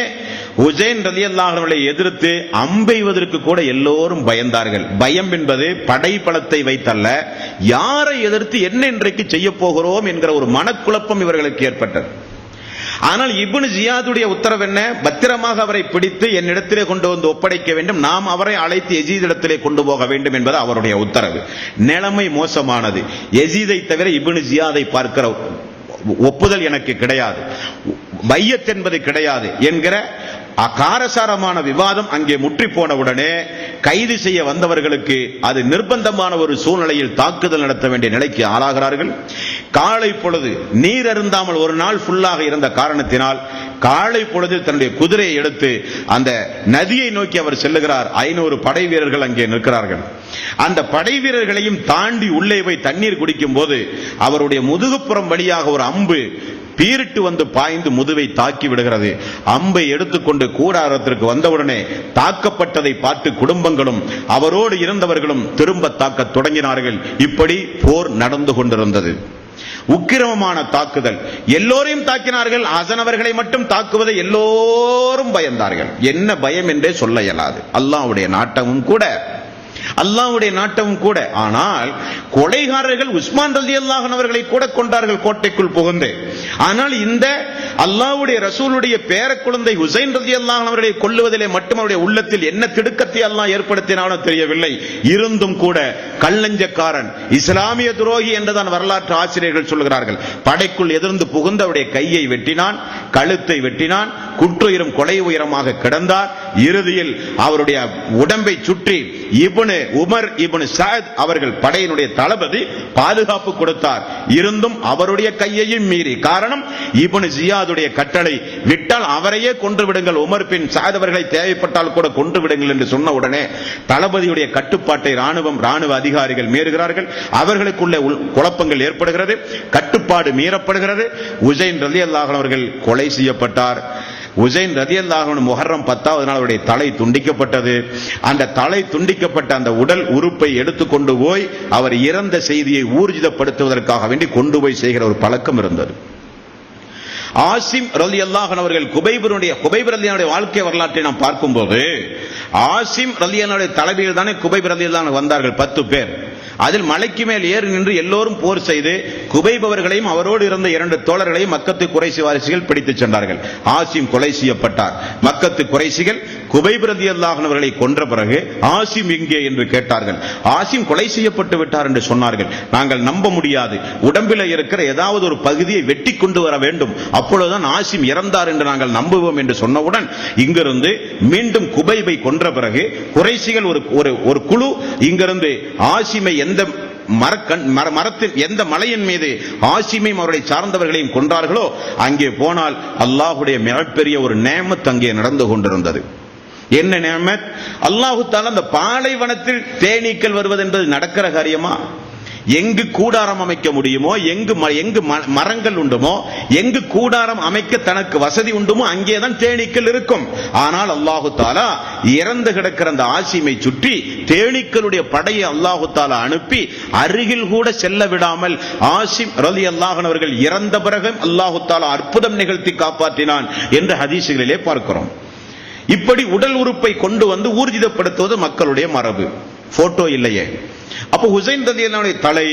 உசைன் ரலியல்லாஹுவை எதிர்த்து அம்பெய்வதற்கு கூட எல்லோரும் பயந்தார்கள். பயம் என்பது படை பலத்தை வைத்தல்ல, யாரை எதிர்த்து என்ன இன்றைக்கு செய்ய போகிறோம் என்கிற ஒரு மனக்குழப்பம் இவர்களுக்கு ஏற்பட்டது. ஆனால் இப்னு ஜியாதுடைய உத்தரவு என்ன, பத்திரமாக அவரை பிடித்து என்னிடத்திலே கொண்டு வந்து ஒப்படைக்க வேண்டும், நாம் அவரை அழைத்து யசீதிடத்திலே கொண்டு போக வேண்டும் என்பது அவருடைய உத்தரவு. நிலைமை மோசமானது. யசீதை தவிர இப்னு ஜியாதை பார்க்கிற ஒப்புதல் எனக்கு கிடையாது, பையத் என்பது கிடையாது என்கிற அகாரசாரமான விவாதம் அங்கே முற்றி போனவுடனே கைது செய்ய வந்தவர்களுக்கு அது நிர்பந்தமான ஒரு சூழ்நிலையில் தாக்குதல் நடத்த வேண்டிய நிலைக்கு ஆளாகிறார்கள். காலை பொழுது நீர் அருந்தாமல் ஒரு நாள் ஃபுல்லாக இருந்த காரணத்தினால் காலை பொழுதில் தன்னுடைய குதிரையை எடுத்து அந்த நதியை நோக்கி அவர் செல்லுகிறார். 500 படை வீரர்கள் அங்கே நிற்கிறார்கள். அந்த படை வீரர்களையும் தாண்டி உள்ளே போய் தண்ணீர் குடிக்கும் போது அவருடைய முதுகுப்புறம் வழியாக ஒரு அம்பு பீரிட்டு வந்து பாய்ந்து முதுவை தாக்கி விடுகிறது. அம்பை எடுத்துக்கொண்டு கூடாரத்திற்கு வந்தவுடனே தாக்கப்பட்டதை பார்த்து குடும்பங்களும் அவரோடு இருந்தவர்களும் திரும்ப தாக்க தொடங்கினார்கள். இப்படி போர் நடந்து கொண்டிருந்தது. உக்கிரமமான தாக்குதல். எல்லோரையும் தாக்கினார்கள். ஹசன் அவர்களை மட்டும் தாக்குவதை எல்லோரும் பயந்தார்கள். என்ன பயம் என்றே சொல்ல இயலாது. அல்லாஹ்வுடைய நாட்டமும் கூட. ஆனால் கொலைகாரர்கள் உஸ்மான் ரலியல்லாஹு அன்ஹு அவர்களை கூட கொண்டார்கள் கோட்டைக்குள் புகுந்து. ஆனால் இந்த அல்லாஹ்வுடைய ரசூலுடைய பேரக்குழந்தை ஹுசைன் ரலியல்லாஹு அன்ஹு அவர்களை கொல்லுவதிலே மட்டும் அவருடைய உள்ளத்தில் என்ன திடுக்கத்தை அல்லாஹ் ஏற்படுத்தினானோ தெரியவில்லை. இருந்தும் கூட கல்லஞ்சக்காரன், இஸ்லாமிய துரோகி என்றுதான் வரலாற்று ஆசிரியர்கள் சொல்கிறார்கள். படைக்குள் எதிர்ந்து புகுந்து அவருடைய கையை வெட்டினான், கழுத்தை வெட்டினான், குற்றுயிரும் கொலை உயரமாக கிடந்தார். இறுதியில் அவருடைய உடம்பை சுற்றி உமர் இப்னு சாத் அவர்கள் படையினுடைய தளபதி பாதுகாப்பு கொடுத்தார். இருந்தும் அவருடைய கையையும் மீறி, காரணம் இப்னு ஜியாதுடைய கட்டளை, விட்டால் அவரையே கொன்று விடுங்கள், உமர் பின் சாத் அவர்களை தேவைப்பட்டால் கூட கொன்று விடுங்கள் என்று சொன்ன உடனே தளபதியுடைய கட்டுப்பாட்டை ராணுவ அதிகாரிகள் மீறுகிறார்கள். அவர்களுக்குள்ள குழப்பங்கள் ஏற்படுகிறது, கட்டுப்பாடு மீறப்படுகிறது. உசைன் ரலியல்லாஹு அன்ஹு அவர்கள் கொலை செய்யப்பட்டார். உசைன் ரலியல்லாஹு அன்ஹு முஹர்ரம் 10வது நாள் அவருடைய தலை துண்டிக்கப்பட்டது. அந்த தலை துண்டிக்கப்பட்ட அந்த உடல் உறுப்பை எடுத்துக்கொண்டு போய் அவர் இறந்த செய்தியை ஊர்ஜிதப்படுத்துவதற்காக வேண்டி கொண்டு போய் செய்கிற ஒரு பழக்கம் இருந்தது. ஆசிம் ரலியல்லாஹு அன்ஹு அவர்கள் குபைப் ரலியல்லாஹுடைய வாழ்க்கை வரலாற்றை நாம் பார்க்கும்போது, ஆசிம் ரலியல்லாஹுடைய தலைமையில் தானே குபைப் ரலியல்லாஹு அன்ஹு வந்தார்கள் 10 பேர். அதில் மலைக்கு மேல் ஏறி நின்று எல்லோரும் போர் செய்து குபைப் அவர்களையும் அவரோடு இருந்த 2 தோழர்களையும் மக்கத்து குறைசி வாரிசுகள் பிடித்துச் சென்றார்கள். ஆசிம் கொலை செய்யப்பட்டார். மக்கத்து குறைசிகள் குபைப் ரலியல்லாஹு அன்ஹு கொன்ற பிறகு ஆசிம் எங்கே என்று கேட்டார்கள். ஆசிம் கொலை செய்யப்பட்டு விட்டார் என்று சொன்னார்கள். நாங்கள் நம்ப முடியாது, உடம்பில் இருக்கிற ஏதாவது ஒரு பகுதியை வெட்டி கொண்டு வர வேண்டும், அப்பொழுதுதான் ஆசிம் இறந்தார் என்று நாங்கள் நம்புவோம் என்று சொன்னவுடன் இங்கிருந்து மீண்டும் குபைபை கொன்ற பிறகு குறைஷிகள் ஒரு குழு இங்கிருந்து ஆசிமை எந்த மரத்தின் எந்த மலையின் மீது ஆசிமையும் அவருடைய சார்ந்தவர்களையும் கொன்றார்களோ அங்கே போனால் அல்லாஹ்வுடைய மிகப்பெரிய ஒரு நேமத் அங்கே நடந்து கொண்டிருந்தது. என்ன நேமத்? அல்லாஹ் தஆலா அந்த பாலைவனத்தில் தேனீக்கள் வருவது என்பது நடக்கிற காரியமா? எங்கு கூடாரம் அமைக்க முடியுமோ, எங்கு மரங்கள் உண்டுமோ, எங்கு கூடாரம் அமைக்க தனக்கு வசதி உண்டுமோ அங்கேதான் தேனீக்கள் இருக்கும். ஆனால் அல்லாஹு தஆலா இறந்து கிடக்கிற அந்த ஆசிமை சுற்றி தேனீக்களுடைய படையை அல்லாஹு தஆலா அனுப்பி அருகில் கூட செல்ல விடாமல் ஆசிம் ரலியல்லாஹு அன்ஹு அவர்கள் இறந்த பிறகு அல்லாஹு தஆலா அற்புதம் நிகழ்த்தி காப்பாற்றினான் என்று ஹதீஸ்களிலே பார்க்கிறோம். இப்படி உடல் உறுப்பை கொண்டு வந்து ஊர்ஜிதப்படுத்துவது மக்களுடைய மரபு. போட்டோ இல்லையே. அப்ப ஹுசைன் ரலியல்லாஹு தலை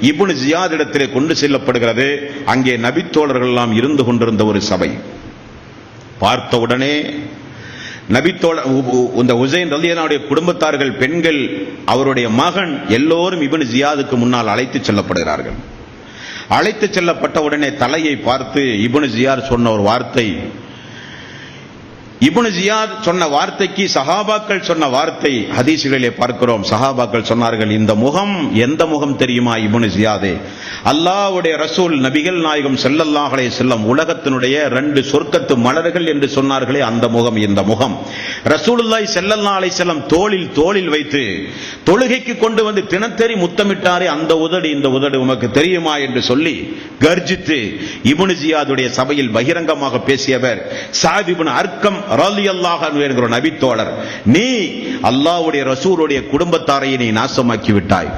இப்னு ஜியாத் இடத்திலே கொண்டு செல்லப்படுகிறது. அங்கே நபித்தோழர்கள் எல்லாம் இருந்து கொண்டிருந்த ஒரு சபை. பார்த்த உடனே நபித்தோழர் இந்த ஹுசைன் ரலியல்லாஹு குடும்பத்தார்கள், பெண்கள், அவருடைய மகன் எல்லோரும் இப்னு ஜியாதுக்கு முன்னால் அழைத்து செல்லப்படுகிறார்கள். அழைத்து செல்லப்பட்ட உடனே தலையை பார்த்து இப்னு ஜியாத் சொன்ன ஒரு வார்த்தை, இப்னு ஜியாத் சொன்ன வார்த்தைக்கு சஹாபாக்கள் சொன்ன வார்த்தை ஹதீஸ்களிலே பார்க்கிறோம். சஹாபாக்கள் சொன்னார்கள், இந்த முகம் எந்த முகம் தெரியுமா இப்னு ஜியாதே? அல்லாஹ்வுடைய ரசூல் நபிகள் நாயகம் ஸல்லல்லாஹு அலைஹி வஸல்லம் உலகத்தினுடைய 2 சொர்க்கத்து மலர்கள் என்று சொன்னார்களே அந்த முகம் இந்த முகம். ரசூலுல்லாஹி ஸல்லல்லாஹு அலைஹி வஸல்லம் தோளில் வைத்து தொழுகைக்கு கொண்டு வந்து தினத்தரி முத்தமிட்டாரே அந்த உதடு இந்த உதடு உமக்கு தெரியுமா என்று சொல்லி கர்ஜித்து இப்னு ஜியாதுடைய சபையில் பகிரங்கமாக பேசியவர் ஸஅத் இப்னு அர்கம் ரலியல்லாஹு அன்ஹு என்கிற நபித்தோழர். நீ அல்லாஹ்வுடைய ரசூலுடைய குடும்பத்தாரை நீ நாசமாக்கி விட்டாய்.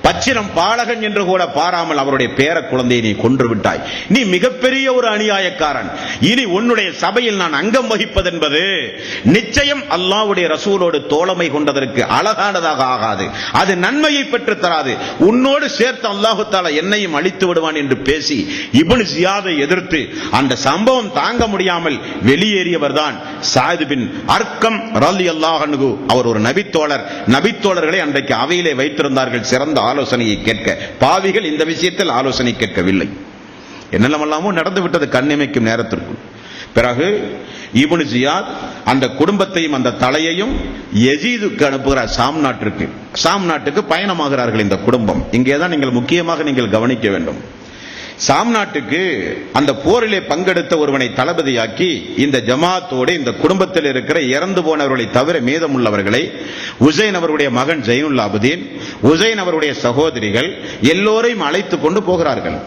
பச்சிலம் பாலகன் என்று கூட பாராமல் அவருடைய பேர குழந்தையை நீ கொன்று விட்டாய். நீ மிகப்பெரிய ஒரு அநியாயக்காரன். இனி உன்னுடைய சபையில் நான் அங்கம் வகிப்பது என்பது நிச்சயம் அல்லாஹ்வுடைய ரசூலோடு தோழமை கொண்டதற்கு அழகானதாக ஆகாது. அது நன்மையை பெற்று தராது. உன்னோடு சேர்த்து அல்லாஹ் தஆலா என்னையும் அழித்து விடுவான் என்று பேசி இப்னு ஜியாதை எதிர்த்து அந்த சம்பவம் தாங்க முடியாமல் வெளியேறியவர் தான் ஸஅத் பின் அர்கம் ரலியல்லாஹு அன்ஹு. அவர் ஒரு நபித்தோழர். நபித்தோழர்களை அன்றைக்கு அவையிலே வைத்திருந்தார்கள் சிறந்த ஆலோசனையை கேட்க. பாவிகள் இந்த விஷயத்தில் ஆலோசனை கேட்கவில்லை. என்னெல்லாமோ நடந்து விட்டது கண்ணிமைக்கும் நேரத்திற்குள். பிறகு இப்னு ஜியாத் அந்த குடும்பத்தையும் அந்த தலையையும் யஸீதுக்கு அனுப்புகிறார். ஷாம் நாட்டுக்கு பயணமாகிறார்கள் இந்த குடும்பம். இங்கேதான் நீங்கள் முக்கியமாக நீங்கள் கவனிக்க வேண்டும். ஷாம் நாட்டுக்கு அந்த போரிலே பங்கெடுத்த ஒருவனை தளபதியாக்கி இந்த ஜமாத்தோடு இந்த குடும்பத்தில் இருக்கிற இறந்து போனவர்களை தவிர மீதமுள்ளவர்களை ஹுசைன் அவருடைய மகன் ஜைனுல் ஆபிதீன், ஹுசைன் அவருடைய சகோதரிகள் எல்லோரையும் அழைத்து கொண்டு போகிறார்கள்.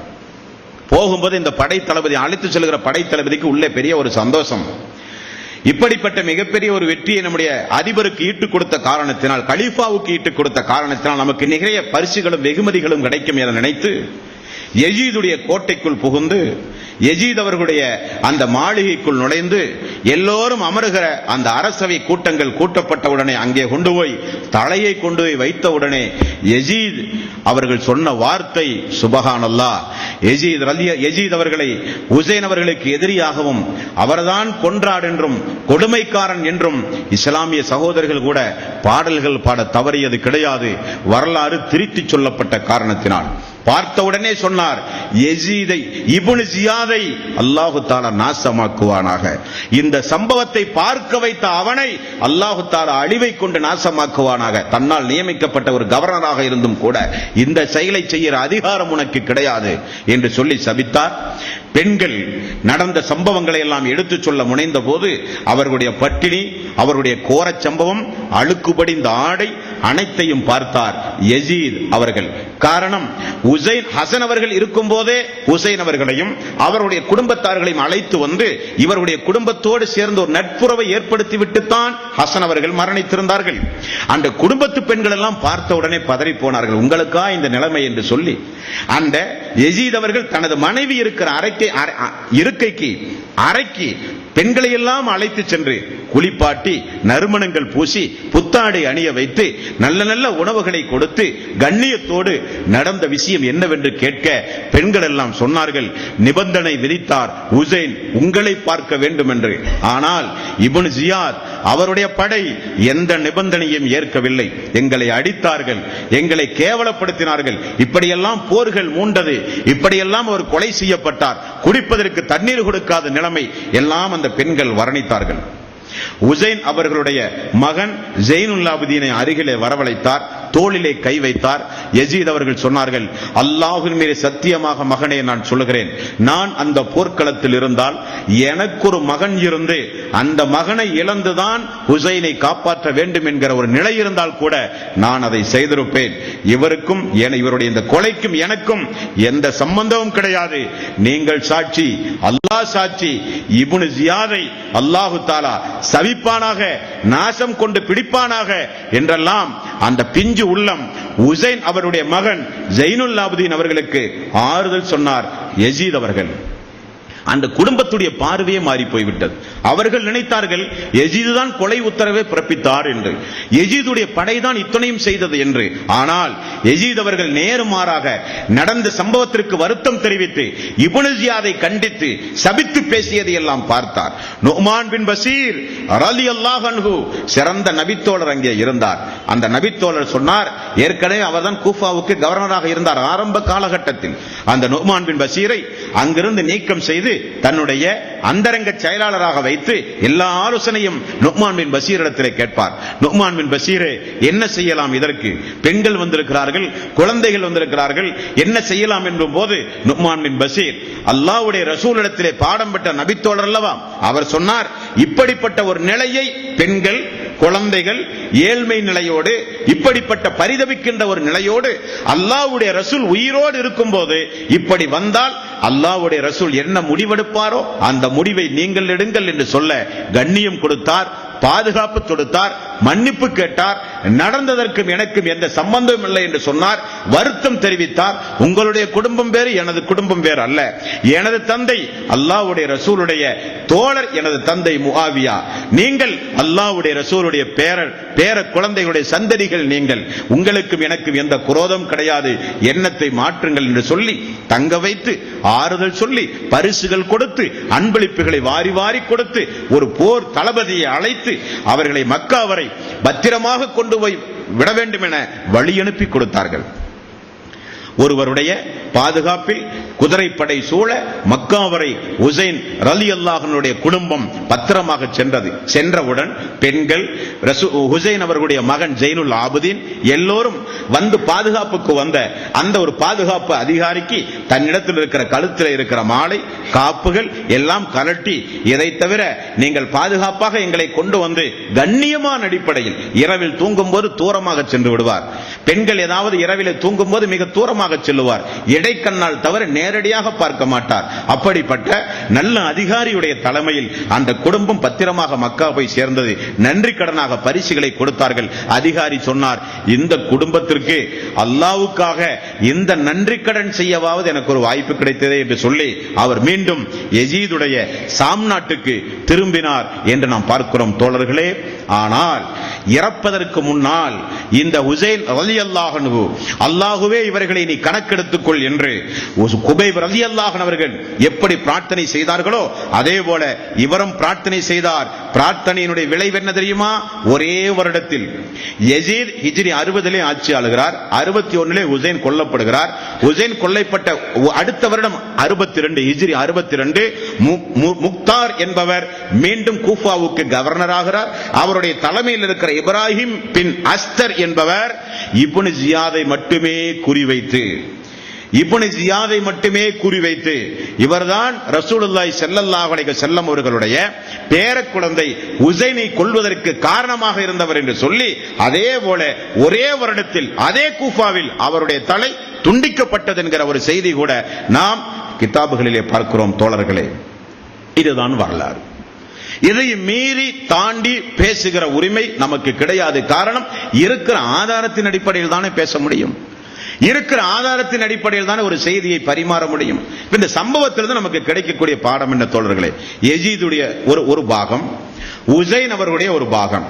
போகும்போது இந்த படை தளபதி அழைத்து செல்கிற படை தளபதிக்கு உள்ளே பெரிய ஒரு சந்தோஷம். இப்படிப்பட்ட மிகப்பெரிய ஒரு வெற்றியை நம்முடைய அதிபருக்கு ஈட்டுக் கொடுத்த காரணத்தினால், கலீஃபாவுக்கு ஈட்டுக் கொடுத்த காரணத்தினால் நமக்கு நிறைய பரிசுகளும் வெகுமதிகளும் கிடைக்கும் என நினைத்து யஸீதுடைய கோட்டைக்குள் புகுந்து யஸீத் அவர்களுடைய அந்த மாளிகைக்குள் நுழைந்து எல்லோரும் அமருகிற அந்த அரசவை கூட்டங்கள் கூட்டப்பட்டவுடனே அங்கே கொண்டு போய் தலையை கொண்டு போய் வைத்தவுடனே யஸீத் அவர்கள் சொன்ன வார்த்தை சுபஹானல்லாஹ். யஸீத் அவர்களை ஹுசைன் அவர்களுக்கு எதிரியாகவும் அவர்தான் கொன்றார் என்றும் கொடுமைக்காரன் என்றும் இஸ்லாமிய சகோதரர்கள் கூட பாடல்கள் பாட தவறியது கிடையாது. வரலாறு திருத்தி சொல்லப்பட்ட காரணத்தினால் பார்த்தவுடனே சொன்னார், யஸீதை இப்னு ஜியாதை அல்லாஹ் தஆலா நாசமாக்குவானாக. இந்த சம்பவத்தை பார்க்க வைத்த அவனை அல்லாஹ் தஆலா அழிவை கொண்டு நாசமாக்குவானாக. தன்னால் நியமிக்கப்பட்ட ஒரு கவர்னராக இருந்தும் கூட இந்த செயலை செய்கிற அதிகாரம் உனக்கு கிடையாது என்று சொல்லி சபித்தார். பெண்கள் நடந்த சம்பவங்களை எல்லாம் எடுத்துச் சொல்ல முனைந்த போது அவர்களுடைய பட்டினி, அவருடைய கோரச் சம்பவம், அழுக்குபடிந்த ஆடை அனைத்தையும் பார்த்தார் யஸீத் அவர்கள். காரணம், ஹசன் அவர்கள் இருக்கும் போதே ஹுசைன் அவர்களையும் அவருடைய குடும்பத்தார்களையும் அழைத்து வந்து இவருடைய குடும்பத்தோடு சேர்ந்து ஒரு நட்புறவை ஏற்படுத்திவிட்டுத்தான் ஹசன் அவர்கள் மரணித்திருந்தார்கள். அந்த குடும்பத்து பெண்கள் எல்லாம் பார்த்த உடனே பதறி போனார்கள். உங்களுக்கா இந்த நிலைமை என்று சொல்லி அந்த யசீத் அவர்கள் தனது மனைவி இருக்கிற அறைக்கு பெண்களை எல்லாம் அழைத்து சென்று குளிப்பாட்டி நறுமணங்கள் பூசி புத்தாடை அணிய வைத்து நல்ல நல்ல உணவுகளை கொடுத்து கண்ணியத்தோடு நடந்த விஷயம் என்னவென்று கேட்க பெண்கள் எல்லாம் சொன்னார்கள், நிபந்தனை விதித்தார் உசைன் உங்களை பார்க்க வேண்டும் என்று. ஆனால் இப்னு ஜியாத் அவருடைய படை எந்த நிபந்தனையும் ஏற்கவில்லை. எங்களை அடித்தார்கள், எங்களை கேவலப்படுத்தினார்கள், இப்படியெல்லாம் போர்கள் மூண்டது, இப்படியெல்லாம் அவர் கொலை செய்யப்பட்டார், குடிப்பதற்கு தண்ணீர் கொடுக்காத நிலைமை எல்லாம் அந்த பெண்கள் வர்ணித்தார்கள். உசைன் அவர்களுடைய மகன் ஜெயினுல்லாபுதீனை அருகிலே வரவழைத்தார், தோளிலே கை வைத்தார். யசீத் அவர்கள் சொன்னார்கள், அல்லாஹ்வின் மீது சத்தியமாக மகனே நான் சொல்லுகிறேன், நான் அந்த போர்க்களத்தில் இருந்தால் எனக்கு ஒரு மகன் இருந்து அந்த மகனை இழந்துதான் ஹுசைனை காப்பாற்ற வேண்டும் என்கிற ஒரு நிலை இருந்தால் கூட நான் அதை செய்திருப்பேன். இவருக்கும் இவருடைய இந்த கொலைக்கும் எனக்கும் எந்த சம்பந்தமும் கிடையாது. நீங்கள் சாட்சி, அல்லாஹ் சாட்சி. இப்னு ஜியாதை அல்லாஹு தஆலா சவிப்பானாக, நாசம் கொண்டு பிடிப்பானாக என்றெல்லாம் அந்த பிஞ்சு உள்ளம் உசைன் அவருடைய மகன் ஜெயினுல்லாபுதீன் அவர்களுக்கு ஆறுதல் சொன்னார் யசீத் அவர்கள். அந்த குடும்பத்துடைய பார்வையே மாறி போய்விட்டது. அவர்கள் நினைத்தார்கள் யசீது தான் கொலை உத்தரவை பிறப்பித்தார் என்று, யசீதுடைய படைதான் இத்தனையும் செய்தது என்று. ஆனால் யசீத் அவர்கள் நேர்மாறாக நடந்த சம்பவத்திற்கு வருத்தம் தெரிவித்து இப்னு ஜியாதை கண்டித்து சபித்து பேசியதை எல்லாம் பார்த்தார். நுஅமான் பின் பஷீர் ரலியல்லாஹு அன்ஹு சிறந்த நபித்தோழர் அங்கே இருந்தார். அந்த நபித்தோழர் சொன்னார், ஏற்கனவே அவர்தான் கூஃபாவுக்கு கவர்னராக இருந்தார் ஆரம்ப காலகட்டத்தில். அந்த நுஅமான் பின் பஷீரை அங்கிருந்து நீக்கம் செய்து தன்னுடைய அந்தரங்க செயலாளராக வைத்து எல்லா ஆலோசனையும் நுஅமான் பின் பஷீரிடத்திலே கேட்பார். நுஅமான் பின் பஷீரே, என்ன செய்யலாம், இதற்கு பெண்கள் வந்திருக்கிறார்கள், குழந்தைகள் வந்திருக்கிறார்கள், என்ன செய்யலாம் என்றும் போது நுஅமான் பின் பஷீர் அல்லாஹ்வுடைய ரசூலிடத்திலே பாடம் பெற்ற நபித்தோழர் அல்லவா, அவர் சொன்னார், இப்படிப்பட்ட ஒரு நிலையை பெண்கள் குழந்தைகள் ஏழ்மை நிலையோடு இப்படிப்பட்ட பரிதவிக்கின்ற ஒரு நிலையோடு அல்லாஹ்வுடைய ரசூல் உயிரோடு இருக்கும் போது இப்படி வந்தால் அல்லாஹ்வுடைய ரசூல் என்ன முடிவெடுப்பாரோ அந்த முடிவை நீங்கள் எடுங்கள் என்று சொல்ல கண்ணியம் கொடுத்தார், பாதுகாப்பு கொடுத்தார், மன்னிப்பு கேட்டார். நடந்ததற்கும் எனக்கும் எந்த சம்பந்தமும் இல்லை என்று சொன்னார். வருத்தம் தெரிவித்தார், உங்களுடைய குடும்பம் வேறு, எனது குடும்பம் வேறு அல்ல. எனது தந்தை அல்லாஹ்வுடைய ரசூலுடைய தோழர், எனது தந்தை முஆவியா. நீங்கள் அல்லாஹ்வுடைய ரசூலுடைய பேர குழந்தைகளுடைய சந்ததிகள். நீங்கள், உங்களுக்கும் எனக்கும் எந்த குரோதம் கிடையாது, எண்ணத்தை மாற்றுங்கள் என்று சொல்லி தங்க வைத்து ஆறுதல் சொல்லி பரிசுகள் கொடுத்து அன்பளிப்புகளை வாரி வாரி கொடுத்து ஒரு போர் தளபதியை அழைத்து அவர்களை மக்கா வரை பத்திரமாக கொண்டு போய் விட வேண்டும் என வழி அனுப்பி கொடுத்தார்கள். ஒருவருடைய பாதுகாப்பில் குதிரைப்படை சூழ மக்கா வரை உசைன் ரலியல்லாஹு அன்ஹுடைய குடும்பம் பத்திரமாக சென்றது. சென்றவுடன் பெண்கள், ஹுசைன் அவர்களுடைய மகன் ஜெயினுல் ஆபிதீன் எல்லோரும் வந்து பாதுகாப்புக்கு வந்த அந்த ஒரு பாதுகாப்பு அதிகாரிக்கு தன்னிடத்தில் இருக்கிற கழுத்தில் இருக்கிற மாலை காப்புகள் எல்லாம் கலட்டி, இதை தவிர நீங்கள் பாதுகாப்பாக எங்களை கொண்டு வந்து கண்ணியமான அடிப்படையில் இரவில் தூங்கும் போது தூரமாக சென்று விடுவார். பெண்கள் ஏதாவது இரவில் தூங்கும் போது மிக தூரமாக செல்லுவார். இடைக்கண்ணால் தவிர நேரடியாக பார்க்க மாட்டார். அப்படிப்பட்ட நல்ல அதிகாரியுடைய தலைமையில் அந்த குடும்பம் பத்திரமாக மக்கா போய் சேர்ந்தது. நன்றி கடனாக பரிசுகளை கொடுத்தார்கள். அதிகாரி சொன்னார், இந்த குடும்பத்திற்கு அல்லாஹ்வுக்காக இந்த நன்றி கடன் செய்யவாவது எனக்கு ஒரு வாய்ப்பு கிடைத்ததே என்று சொல்லி அவர் மீண்டும் யசீதுடைய சாம் நாட்டுக்கு திரும்பினார் என்று நாம் பார்க்கிறோம் தோழர்களே. ஆனால் இறப்பதற்கு முன்னால் இந்த ஹுசைன் ரலியல்லாஹு அன்ஹு, அல்லாஹ்வே இவர்களை நீ கணக்கெடுத்துக் கொள் என்று குபைப் ரலியல்லாஹு அன்ஹு அவர்கள் எப்படி பிரார்த்தனை செய்தார்களோ அதே போல இவரும் பிரார்த்தனை செய்தார். பிரார்த்தனையினுடைய விளைவு என்ன தெரியுமா? ஒரே வருடத்தில் யசீத் ஹிஜ்ரி 60 ஆட்சி ஆளுகிறார், 61 ஹுசைன் கொல்லப்படுகிறார். ஹுசைன் கொல்லப்பட்ட அடுத்த வருடம் 62 ஹிஜ்ரி 62 முக்தார் என்பவர் மீண்டும் கூஃபாவுக்கு கவர்னர் ஆகிறார். அவருடைய தலைமையில் இருக்கிற இப்ராஹிம் பின் அஸ்தர் என்பவர் இப்னு ஜியாதை மட்டுமே குறிவைத்து இவர்தான் ரசூலுல்லாஹி ஸல்லல்லாஹு அலைஹி வஸல்லம் அவர்களுடைய பேரக்குழந்தை ஹுசைனை கொல்வதற்கு காரணமாக இருந்தவர் என்று சொல்லி அதே போல ஒரே வருடத்தில் அதே கூஃபாவில் அவருடைய தலை துண்டிக்கப்பட்டது என்கிற ஒரு செய்தி கூட நாம் கிதாபுகளிலே பார்க்கிறோம் தோழர்களே. இதுதான் வரலாறு. இதை மீறி தாண்டி பேசுகிற உரிமை நமக்கு கிடையாது. காரணம், இருக்கிற ஆதாரத்தின் அடிப்படையில் தானே பேச முடியும். இருக்கிற ஆதாரத்தின் அடிப்படையில் தான் ஒரு செய்தியை பரிமாற முடியும். இந்த சம்பவத்திலிருந்து நமக்கு கிடைக்கக்கூடிய பாடம் என்ன தோழர்களே? யசீதுடைய ஒரு பாகம், உசைன் அவர்களுடைய ஒரு பாகம்,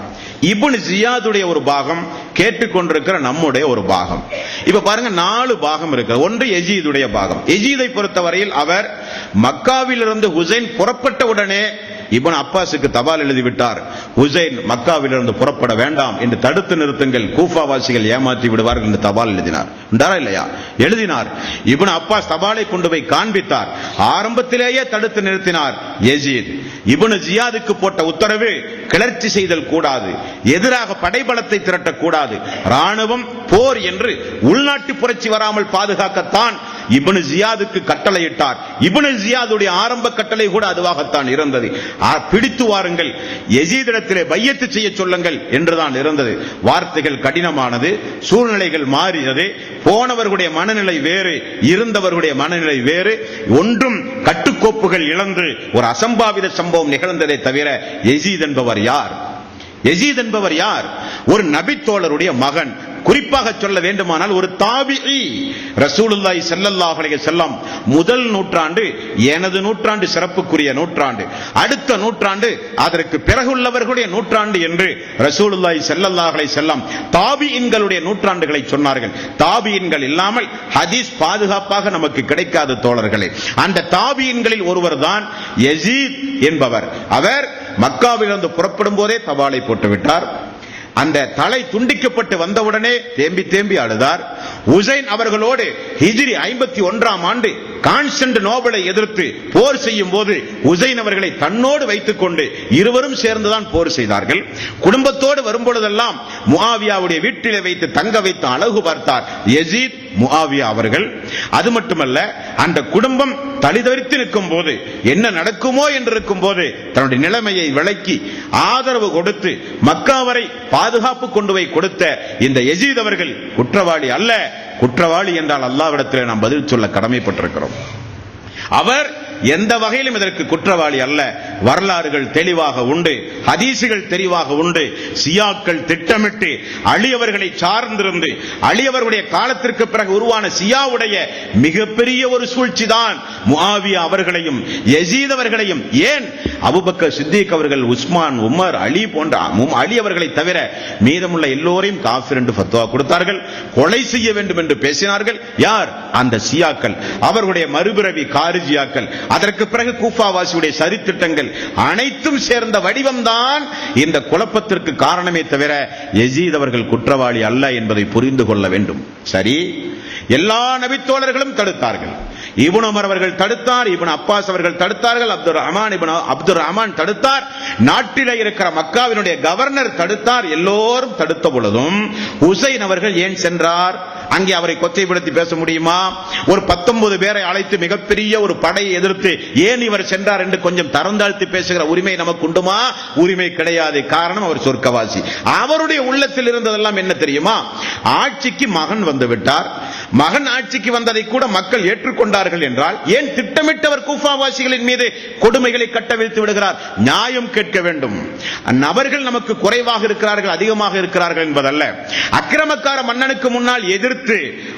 இப்னு ஜியாதுடைய ஒரு பாகம், கேட்டுக்கொண்டிருக்கிற நம்முடைய ஒரு பாகம். இப்ப பாருங்க, 4 பாகம் இருக்கு. ஒன்று யசீதுடைய பாகம். யசீதை பொறுத்தவரையில் அவர் மக்காவிலிருந்து ஹுசைன் புறப்பட்ட உடனே இப்னு அப்பாஸுக்கு தபால் எழுதிவிட்டார். ஹுசைன் மக்காவிலிருந்து புறப்பட வேண்டாம் என்று தடுத்து நிறுத்துங்கள், கூஃபாவாசிகள் ஏமாற்றி விடுவார்கள் என்று தபால் எழுதினார். உண்டாரா இல்லையா? எழுதினார். இப்னு அப்பாஸ் தபாலை கொண்டு போய் காண்பித்தார். ஆரம்பத்திலேயே தடுத்து நிறுத்தினார் யசீத். இப்னு ஜியாதுக்கு போட்ட உத்தரவு, கிளர்ச்சி செய்தல் கூடாது, எதிராக படைபலத்தை திரட்டக்கூடாது, ராணுவம் போர் என்று உள்நாட்டு புரட்சி வராமல் பாதுகாக்கத்தான் இப்னு ஜியாதுக்கு கட்டளையிட்டார். இப்னு ஜியாதுடைய ஆரம்ப கட்டளை கூட அதுவாகத்தான் இருந்தது. பிடித்து வாருங்கள், யசீதிடத்திலே பையத்து செய்ய சொல்லுங்கள் என்றுதான் இருந்தது. வார்த்தைகள் கடினமானது, சூழ்நிலைகள் மாறியது. போனவர்களுடைய மனநிலை வேறு, இருந்தவர்களுடைய மனநிலை வேறு. ஒன்றும் கட்டுக்கோப்புகள் இழந்து ஒரு அசம்பாவித சம்பவம் நிகழ்ந்ததை தவிர யசீத் என்பவர் யார்? யசீத் என்பவர் யார்? ஒரு நபித்தோழருடைய மகன். குறிப்பாக சொல்ல வேண்டுமானால் ஒரு தாபிஈ. ரசூலுல்லாஹி ஸல்லல்லாஹு அலைஹி வஸல்லம் முதல் நூற்றாண்டு எனது நூற்றாண்டு சிறப்புக்குரிய நூற்றாண்டு, அடுத்த நூற்றாண்டு அதற்கு பிறகுள்ளவர்களுடைய நூற்றாண்டு என்று ரசூலுல்லாஹி ஸல்லல்லாஹு அலைஹி வஸல்லம் தாபிஈன்களுடைய நூற்றாண்டுகளை சொன்னார்கள். தாபிஈன்கள் இல்லாமல் ஹதீஸ் பாதுகாப்பாக நமக்கு கிடைக்காத தோழர்களே. அந்த தாபிஈன்களில் ஒருவர் தான் யசீத் என்பவர். அவர் மக்காவிலிருந்து புறப்படும் போதே தபாலை போட்டுவிட்டார். அந்த தலை துண்டிக்கப்பட்டு வந்தவுடனே தேம்பி தேம்பி அழுதார். உசைன் அவர்களோடு ஹிஜ்ரி 51ஆம் ஆண்டு கான்ஸ்டன்டினோபிளை எதிர்த்து போர் செய்யும் போது உசைன் அவர்களை தன்னோடு வைத்துக் கொண்டு இருவரும் சேர்ந்துதான் போர் செய்தார்கள். குடும்பத்தோடு வரும்பொழுதெல்லாம் முஆவியாவுடைய வீட்டிலே வைத்து தங்க வைத்து அழகு பார்த்தார் யசீத் முஆவியா அவர்கள். அது மட்டுமல்ல, அந்த குடும்பம் தலிதரித்து நிற்கும் போது, என்ன நடக்குமோ என்று இருக்கும் போது தன்னுடைய நிலைமையை விளக்கி ஆதரவு கொடுத்து மக்கா வரை பாதுகாப்பு கொண்டு போய் கொடுத்த இந்த யசீத் அவர்கள் குற்றவாளி அல்ல. குற்றவாளி என்றால் அல்லாஹ்விடத்தில் நாம் பதில் சொல்ல கடமைப்பட்டிருக்கிறோம். அவர் எந்த வகையிலும் இதற்கு குற்றவாளி அல்ல. வரலாறுகள் தெளிவாக உண்டு, ஹதீசுகள் தெளிவாக உண்டு. சியாக்கள் திட்டமிட்டு அலியவர்களை சார்ந்திருந்து அலியவர்களுடைய காலத்திற்கு பிறகு உருவான சியாவுடைய மிகப்பெரிய ஒரு சூழ்ச்சி தான் முஆவியா அவர்களையும் யசீத் அவர்களையும், ஏன் அபூபக்கர் சித்திக் அவர்கள், உஸ்மான், உமர், அலி போன்ற அலி அவர்களை தவிர மீதமுள்ள எல்லோரையும் காஃபிர் என்று ஃபத்வா கொடுத்தார்கள். கொலை செய்ய வேண்டும் என்று பேசினார்கள். யார்? அந்த சியாக்கள். அவர்களுடைய மறுபிறவி காரிஜியாக்கள். அதற்கு பிறகு கூஃபாவாசியுடைய சரித்திட்டங்கள் அனைத்தும் சேர்ந்த வடிவம்தான் இந்த குழப்பத்திற்கு காரணமே தவிர யசீத் அவர்கள் குற்றவாளி அல்ல என்பதை புரிந்து கொள்ள வேண்டும். சரி, எல்லா நபித்தோழர்களும் தடுத்தார்கள். இப்னு உமர் அவர்கள் தடுத்தார், இப்னு அப்பாஸ் அவர்கள் தடுத்தார்கள், அப்துர் ரஹ்மான் தடுத்தார், நாட்டிலே இருக்கிற மக்காவினுடைய கவர்னர் தடுத்தார். எல்லோரும் தடுத்த பொழுதும் உசைன் அவர்கள் ஏன் சென்றார்? அங்கே அவரை கொச்சைப்படுத்தி பேச முடியுமா? ஒரு 19 பேரை அழைத்து மிகப்பெரிய ஒரு படையை எதிர்த்து ஏன் இவர் சென்றார் என்று கொஞ்சம் தரந்தாழ்த்தி பேசுகிற உரிமை நமக்கு உண்டுமா? உரிமை கிடையாது. காரணம், அவர் சொர்க்கவாசி. அவருடைய உள்ளத்தில் இருந்ததெல்லாம் என்ன தெரியுமா? ஆட்சிக்கு மகன் வந்து விட்டார். மகன் ஆட்சிக்கு வந்ததை கூட மக்கள் ஏற்றுக்கொண்டார்கள் என்றால் ஏன் திட்டமிட்டவர் கூஃபாவாசிகளின் மீது கொடுமைகளை கட்டவிழ்த்து விடுகிறார்? நியாயம் கேட்க வேண்டும். நபர்கள் நமக்கு குறைவாக இருக்கிறார்கள், அதிகமாக இருக்கிறார்கள் என்பதல்ல. அக்கிரமக்கார மன்னனுக்கு முன்னால் எதிர்த்து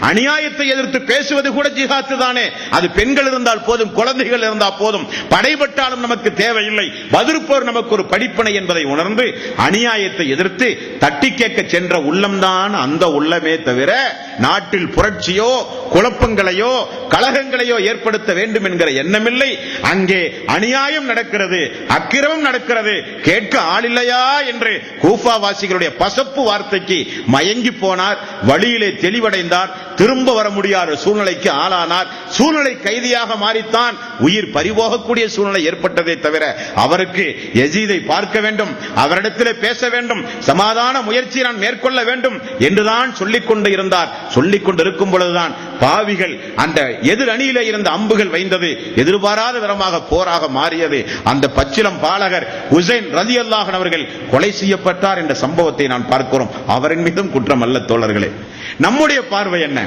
அநியாயத்தை எதிர்த்து பேசுவது கூட ஜிஹாத் தானே. அது பெண்கள் இருந்தால் போதும், குழந்தைகள் இருந்தால் போதும், படைபட்டாலும் நமக்கு தேவையில்லை. பதிர்ப்போர் நமக்கு ஒரு படிப்பனை என்பதை உணர்ந்து அநியாயத்தை எதிர்த்து தட்டி கேட்க சென்ற உள்ளம்தான் அந்த உள்ளமே தவிர நாட்டில் புரட்சியோ குழப்பங்களையோ கலகங்களையோ ஏற்படுத்த வேண்டும் என்கிற எண்ணமில்லை. அங்கே அநியாயம் நடக்கிறது, அக்கிரமம் நடக்கிறது, கேட்க ஆளில்லையா என்று கூஃபாவாசிகளுடைய பசப்பு வார்த்தைக்கு மயங்கி போனார். வழியிலே தெளிவடைந்தார். திரும்ப வர முடியாத சூழ்நிலைக்கு ஆளானார். சூழ்நிலை கைதியாக மாறித்தான் உயிர் பறிபோகக்கூடிய சூழ்நிலை ஏற்பட்டதை தவிர அவருக்கு யசீதை பார்க்க வேண்டும், அவரிடத்தில் பேச வேண்டும், சமாதான முயற்சியை நான் மேற்கொள்ள வேண்டும் என்றுதான் சொல்லிக் கொண்டு இருந்தார். சொல்லிக் கொண்டு இருக்கும் பொழுதுதான் பாவிகள் அந்த எதிர் அணியிலே இருந்த அம்புகள் வைந்தது. எதிர்பாராத விதமாக போராக மாறியது. அந்த பச்சிலம் பாலகர் உசைன் ரலியல்லாஹு அன்ஹு அவர்கள் கொலை செய்யப்பட்டார் என்ற சம்பவத்தை நான் பார்க்கிறோம். அவரின் மீதும் குற்றம் அல்ல தோழர்களே. நம்முடைய பார்வை என்ன?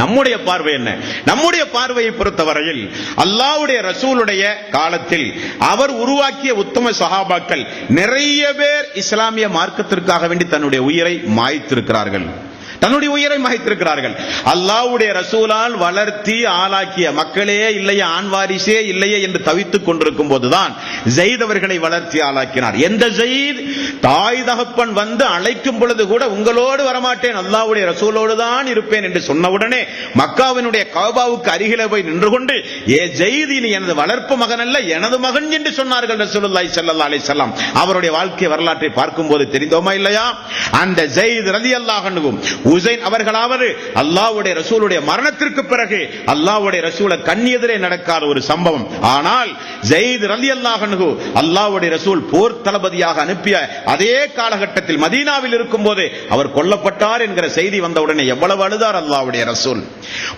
நம்முடைய பார்வை என்ன? நம்முடைய பார்வையை பொறுத்தவரையில் அல்லாஹ்வுடைய ரசூலுடைய காலத்தில் அவர் உருவாக்கிய உத்தம சஹாபாக்கள் நிறைய பேர் இஸ்லாமிய மார்க்கத்திற்காக வேண்டி தன்னுடைய உயிரை மாய்த்திருக்கிறார்கள். தன்னுடைய உயிரை மாய்த்திருக்கிறார்கள். அல்லாஹ்வுடைய ரசூலால் வளர்த்தி ஆளாக்கிய மக்களே இல்லையே, ஆண் வாரிசே இல்லையே என்று தவித்துக் கொண்டிருக்கும் போதுதான் ஸைத் அவர்களை வளர்த்தி ஆளாக்கினார். எந்த ஸைத்? தாய் தகப்பன் வந்து அழைக்கும் பொழுது கூட உங்களோடு வரமாட்டேன், அல்லாஹ்வுடைய ரசூலோடு தான் இருப்பேன் என்று சொன்னவுடனே மக்காவினுடைய கஅபாவுக்கு அருகிலே போய் நின்று கொண்டு, ஏ ஸைத், நீ எனது வளர்ப்பு மகன் அல்ல, எனது மகன் என்று சொன்னார்கள் ரசூலுல்லாஹி ஸல்லல்லாஹு அலைஹி வஸல்லம். அவருடைய வாழ்க்கை வரலாற்றை பார்க்கும்போது தெரிந்தோமா இல்லையா? அந்த ஸைத் ரலியல்லாஹு அன்ஹு உஸைன் அவர்களாவது அல்லாஹ்வுடைய ரசூலுடைய மரணத்திற்கு பிறகு அல்லாஹ்வுடைய ரசூலை கண் எதிரே நடக்காத ஒரு சம்பவம். ஆனால் ஸைத் ரலியல்லாஹு அன்ஹு அல்லாஹ்வுடைய ரசூல் போர் தளபதியாக அனுப்பிய அதே காலகட்டத்தில் மதீனாவில் இருக்கும்போது அவர் கொல்லப்பட்டார் என்கிற செய்தி வந்தவுடனே எவ்வளவு அழுதார் அல்லாஹ்வுடைய ரசூல்.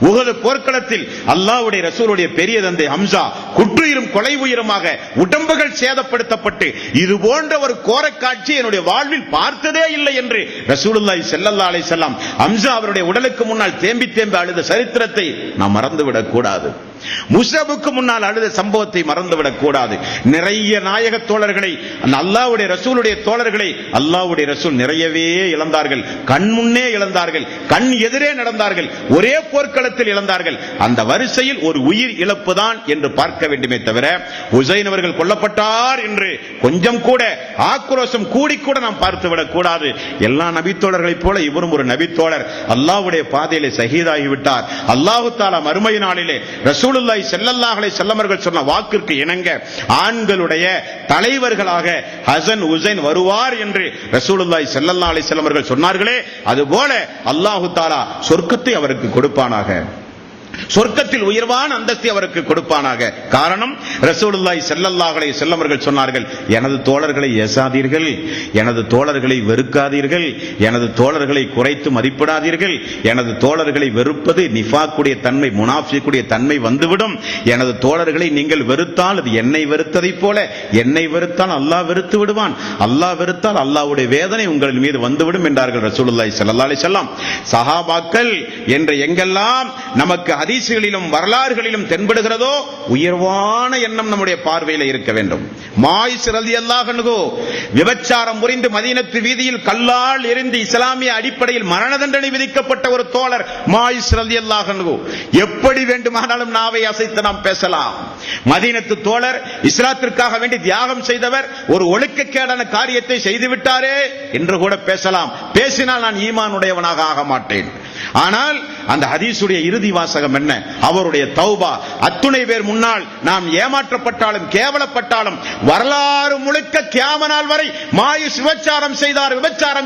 உஹது போர்க்களத்தில் அல்லாஹ்வுடைய ரசூலுடைய பெரிய தந்தை ஹம்சா குற்றுயிரும் கொலை உயிருமாக உடம்புகள் சேதப்படுத்தப்பட்டு, இது போன்ற ஒரு கோரக்காட்சி என்னுடைய வாழ்வில் பார்த்ததே இல்லை என்று ரசூலுல்லாஹி ஸல்லல்லாஹு அலைஹி வஸல்லம் ஹம்சா அவருடைய உடலுக்கு முன்னால் தேம்பி தேம்பி அழுத சரித்திரத்தை நாம் மறந்துவிடக் கூடாது. முஸஅபுக்கு முன்னால் அழுத சம்பவத்தை மறந்துவிடக் கூடாது. நிறைய நாயக தோழர்களை, அல்லாஹ்வுடைய ரசூலுடைய தோழர்களை அல்லாஹ்வுடைய ரசூல் நிறையவே இழந்தார்கள். கண் முன்னே இழந்தார்கள், கண் எதிரே நடந்தார்கள், ஒரே போர்க்களத்தில் இழந்தார்கள். அந்த வரிசையில் ஒரு உயிர் இழப்பு தான் என்று பார்க்க வேண்டுமே தவிர, உஸைன் அவர்கள் கொல்லப்பட்டார் என்று கொஞ்சம் கூட ஆக்ரோஷம் கூடி கூட நாம் பார்த்துவிடக் கூடாது. எல்லா நபித்தோழர்களைப் போல இவரும் ஒரு நபித்தோழர், அல்லாஹ்வுடைய பாதையிலே ஷஹீதாகிவிட்டார். அல்லாஹ் தஆலா மறுமை நாளிலே ரசூலுல்லாஹி ஸல்லல்லாஹு அலைஹி வஸல்லம் அவர்கள் சொன்ன வாக்கிற்கு இணங்க ஆண்களுடைய தலைவர்களாக ஹசன் உஸைன் வருவார் என்று ரசூலுல்லாஹி ஸல்லல்லாஹு அலைஹி வஸல்லம் அவர்கள் சொன்னார்களே, அதுபோல அல்லாஹ் தஆலா சொர்க்கத்தை அவருக்கு கொடுப்பானாக, சொர்க்கத்தில் உயர்வான அந்தஸ்தை அவருக்கு கொடுப்பானாக. காரணம், ரசூலுல்லாஹி ஸல்லல்லாஹு அலைஹி வஸல்லம் அவர்கள் சொன்னார்கள், எனது தோழர்களை ஏசாதீர்கள், எனது தோழர்களை வெறுக்காதீர்கள், எனது தோழர்களை குறைத்து மதிப்பிடாதீர்கள். எனது தோழர்களை வெறுப்பது நிஃபாக்குடைய தன்மை, முனாஃபிக்குடைய தன்மை வந்துவிடும். எனது தோழர்களை நீங்கள் வெறுத்தால் அது என்னை வெறுத்ததை போல, என்னை வெறுத்தால் அல்லாஹ் வெறுத்து விடுவான், அல்லாஹ் வெறுத்தால் அல்லாஹ்வுடைய வேதனை உங்கள் மீது வந்துவிடும் என்றார்கள் ரசூலுல்லாஹி ஸல்லல்லாஹு அலைஹி வஸல்லம். சஹாபாக்கள் என்று எங்கெல்லாம் நமக்கு ஹதீஸ்களிலும் வரலாறுகளிலும் தென்படுகிறதோ உயர்வான எண்ணம் நம்முடைய பார்வையில் இருக்க வேண்டும். மாயிஸ் ரலியல்லாஹு அன்ஹு விபச்சாரம் புரிந்து மதீனத்து வீதியில் கல்லால் எறிந்து இஸ்லாமிய அடிப்படையில் மரண தண்டனை விதிக்கப்பட்ட ஒரு தோழர் மாயிஸ் ரலியல்லாஹு அன்ஹு. எப்படி வேண்டுமானாலும் நாவை அசைத்து நாம் பேசலாம். மதீனத்து தோழர், இஸ்லாத்திற்காக வேண்டி தியாகம் செய்தவர், ஒரு ஒழுக்கக்கேடான காரியத்தை செய்துவிட்டாரே என்று கூட பேசலாம். பேசினால் நான் ஈமானுடையவனாக ஆக மாட்டேன். ஆனால் அந்த ஹதீஸுடைய இறுதி வாசகம் என்ன? அவருடைய தௌபா. அத்துணை பேர் முன்னால் நாம் ஏமாற்றப்பட்டாலும் கேவலப்பட்டாலும் வரலாறு முழுக்க கியாமத் நாள் வரை மாயிஸ் விபச்சாரம்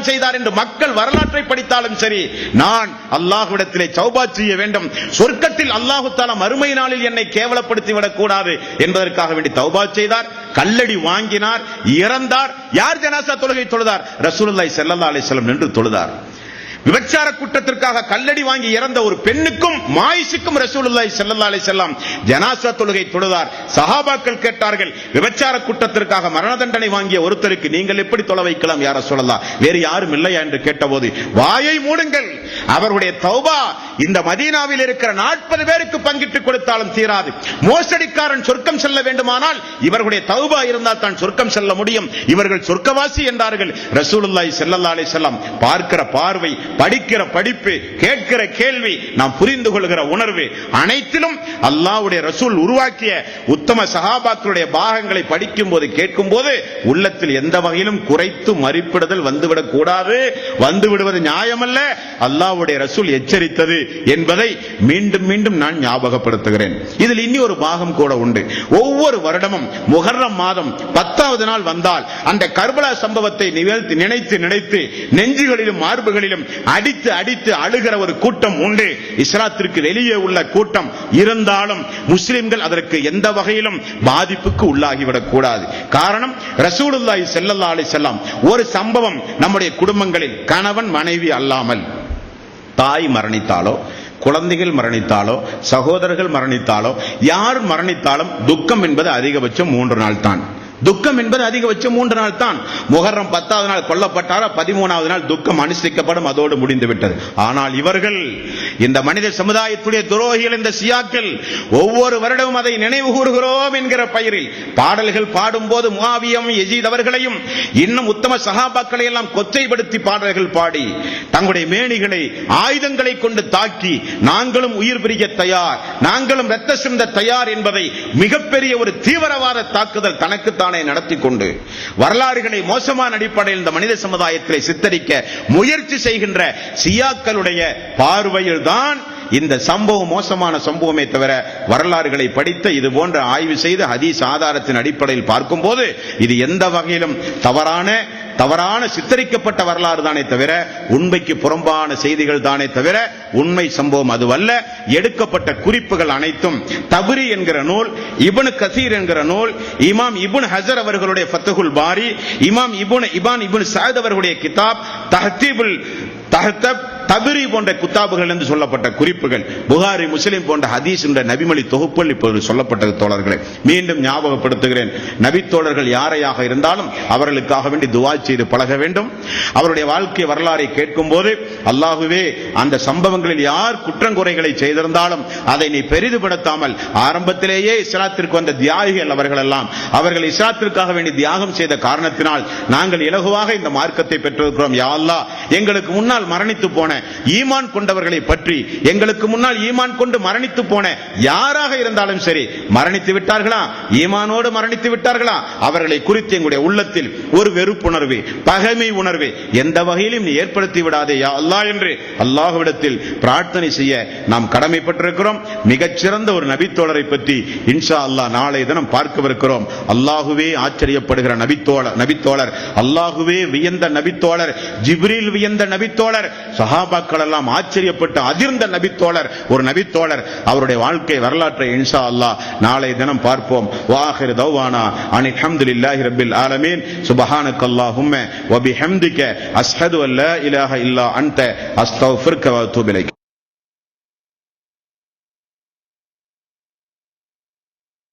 செய்தார் என்று மக்கள் வரலாற்றை படித்தாலும் சரி, நான் அல்லாஹ்விடத்திலே தௌபா செய்ய வேண்டும், சொர்க்கத்தில் அல்லாஹ் தஆலா மறுமை நாளில் என்னை கேவலப்படுத்தி விடக் கூடாது என்பதற்காக வேண்டி தௌபா செய்தார். கல்லடி வாங்கினார், இறந்தார். யார் ஜனாசா தொழுகை தொழுதார்? ரசூலுல்லாஹி ஸல்லல்லாஹு அலைஹி வஸல்லம் நின்று தொழுதார். விபச்சார குற்றத்திற்காக கல்லடி வாங்கி இறந்த ஒரு பெண்ணுக்கும் மாயிசுக்கும் ரசூலுல்லாஹி ஸல்லல்லாஹு அலைஹி வஸல்லம் ஜனாஸா தொழுகை தொழுதார். சஹாபாக்கள் கேட்டார்கள், விபச்சார குற்றத்திற்காக மரண தண்டனை வாங்கிய ஒருத்தருக்கு நீங்கள் எப்படி தொழ வைக்கலாம் யா ரசூலல்லாஹ், வேறு யாரும் இல்லையா என்று கேட்டபோது, வாயை மூடுங்கள், அவருடைய தௌபா இந்த மதீனாவில் இருக்கிற 40 பேருக்கு பங்கிட்டு கொடுத்தாலும் தீராது. மோசடிக்காரன் சொர்க்கம் செல்ல வேண்டுமானால் இவர்களுடைய தௌபா இருந்தால் தான் சொர்க்கம் செல்ல முடியும். இவர்கள் சொர்க்கவாசி என்றார்கள் ரசூலுல்லாஹி ஸல்லல்லாஹு அலைஹி வஸல்லம். பார்க்கிற பார்வை, படிக்கிற படிப்பு, கேட்கிற கேள்வி, நாம் புரிந்து கொள்கிற உணர்வு, அனைத்திலும் அல்லாஹ்வுடைய ரசூல் உருவாக்கிய உத்தம சஹாபாக்களுடைய பாகங்களை படிக்கும் போது கேட்கும் போது உள்ளத்தில் எந்த வகையிலும் குறைத்து மதிப்பிடுதல் வந்துவிடக் கூடாது. வந்துவிடுவது நியாயமல்ல. அல்லாஹ்வுடைய ரசூல் எச்சரித்தது என்பதை மீண்டும் மீண்டும் நான் ஞாபகப்படுத்துகிறேன். இதில் இன்னி ஒரு பாகம் கூட உண்டு. ஒவ்வொரு வருடமும் முஹர்ரம் மாதம் 10வது நாள் வந்தால் அந்த கர்பலா சம்பவத்தை நினைத்து நினைத்து நெஞ்சுகளிலும் மார்புகளிலும் அடித்து அடித்து அழுகிற ஒரு கூட்டம் உண்டு. இஸ்லாத்திற்கு வெளியே உள்ள கூட்டம் இருந்தாலும் முஸ்லிம்கள் அதற்கு எந்த வகையிலும் பாதிப்புக்கு உள்ளாகிவிடக் கூடாது. காரணம், ரசூலுல்லாஹி ஸல்லல்லாஹு அலைஹி வஸல்லம் ஒரு சம்பவம் நம்முடைய குடும்பங்களில் கணவன் மனைவி அல்லாமல் தாய் மரணித்தாலோ, குழந்தைகள் மரணித்தாலோ, சகோதரர்கள் மரணித்தாலோ, யார் மரணித்தாலும் துக்கம் என்பது அதிகபட்சம் 3 நாள் தான். துக்கம் என்பது அதிகபட்சம் 3 நாள் தான். முஹர்ரம் 10வது நாள் கொல்லப்பட்டாரா, 13வது நாள் துக்கம் அனுஷ்டிக்கப்படும், அதோடு முடிந்து விட்டது. ஆனால் இவர்கள் இந்த மனித சமுதாயத்துடைய துரோகிகள் இந்த ஷியாக்கள் ஒவ்வொரு வருடமும் அதை நினைவு கூறுகிறோம் என்கிற பெயரில் பாடல்கள் பாடும்போது முஆவியம் யஸீத் அவர்களையும் இன்னும் உத்தம சஹாபாக்களை எல்லாம் கொச்சைப்படுத்தி பாடல்கள் பாடி தங்களுடைய மேனிகளை ஆயுதங்களை கொண்டு தாக்கி நாங்களும் உயிர் பிரிய தயார், நாங்களும் ரத்த சிந்த தயார் என்பதை மிகப்பெரிய ஒரு தீவிரவாத தாக்குதல் தனக்குத்தானே நடத்தி கொண்டு வரலாறுகளை மோசமான அடிப்படையில் இந்த மனித சமுதாயத்தை சித்தரிக்க முயற்சி செய்கின்ற ஷியாக்களுடைய பார்வையில் தான் இந்த சம்பவம் மோசமான சம்பவமே தவிர வரலாறுகளை படித்த இது போன்ற ஆய்வு செய்து ஹதீஸ் ஆதாரத்தின் அடிப்படையில் பார்க்கும்போது இது எந்த வகையிலும் தவறான சித்தரிக்கப்பட்ட வரலாறு தானே தவிர உண்மைக்கு புறம்பான செய்திகள் தானே தவிர உண்மை சம்பவம் அதுவல்ல. எடுக்கப்பட்ட குறிப்புகள் அனைத்தும் தபரி என்கிற நூல், இப்னு கசீர் என்கிற நூல், இமாம் இப்னு ஹஜர் அவர்களுடைய ஃபத்ஹுல் பாரி, இமாம் இப்னு சஅத் அவர்களுடைய கிதாப் தஹ்தீபுல் தபரி போன்ற குத்தாபுகள் என்று சொல்லப்பட்ட குறிப்புகள், புகாரி முஸ்லிம் போன்ற ஹதீஸ் என்ற நபிமொழி தொகுப்புகள் இப்போது சொல்லப்பட்டது. தோழர்களை மீண்டும் ஞாபகப்படுத்துகிறேன், நபி தோழர்கள் யாரையாக இருந்தாலும் அவர்களுக்காக வேண்டி துஆ செய்து பழக வேண்டும். அவருடைய வாழ்க்கை வரலாறை கேட்கும் போது அல்லாஹ்வே அந்த சம்பவங்களில் யார் குற்றங்குறைகளை செய்திருந்தாலும் அதை நீ பெரிதுபடுத்தாமல் ஆரம்பத்திலேயே இஸ்லாத்திற்கு வந்த தியாகிகள் அவர்கள் இஸ்லாத்திற்காக வேண்டி தியாகம் செய்த காரணத்தினால் நாங்கள் இலகுவாக இந்த மார்க்கத்தை பெற்றிருக்கிறோம். யா அல்லாஹ், எங்களுக்கு முன்னால் மரணித்து போன ஈமான் கொண்டவர்களை பற்றி, எங்களுக்கு முன்னால் ஈமான் கொண்டு மரணித்து போன யாராக இருந்தாலும் சரி, மரணித்து விட்டார்களா, ஈமானோடு மரணித்து விட்டார்களா, அவர்களை குறித்து எங்களுடைய உள்ளத்தில் ஒரு வெறுப்புணர்வு, பகைமை உணர்வு எந்த வகையிலும் நீ ஏற்படுத்தி விடாதே யா அல்லாஹ் என்று அல்லாஹ்விடத்தில் பிரார்த்தனை செய்ய நாம் கடமைப்பட்டிருக்கிறோம். மிகச்சிறந்த ஒரு நபித்தோழரை பற்றி இன்ஷா அல்லாஹ் நாளை தினம் பார்க்கவிருக்கிறோம். அல்லாஹுவே ஆச்சரியப்படுகிற நபித்தோழர், அல்லாஹுவே வியந்த நபித்தோழர், ஜிப்ரீல் வியந்த நபித்தோழர், சஹாபாக்கள் எல்லாம் ஆச்சரியப்பட்டு அதிர்ந்த நபித்தோழர், ஒரு நபித்தோழர். அவருடைய வாழ்க்கை வரலாற்றை இன்ஷா அல்லாஹ் நாளை தினம் பார்ப்போம். வாஹிர் தௌவானா அனில் ஹம்துலில்லாஹி ரப்பில் ஆலமீன். சுப்ஹானக்கல்லாஹும்ம வ பிஹம்திக அஷ்ஹது அல்லா இலாஹா இல்லா அன்த அஸ்தக்ஃபிருக வ அத்தூபு இலைக்.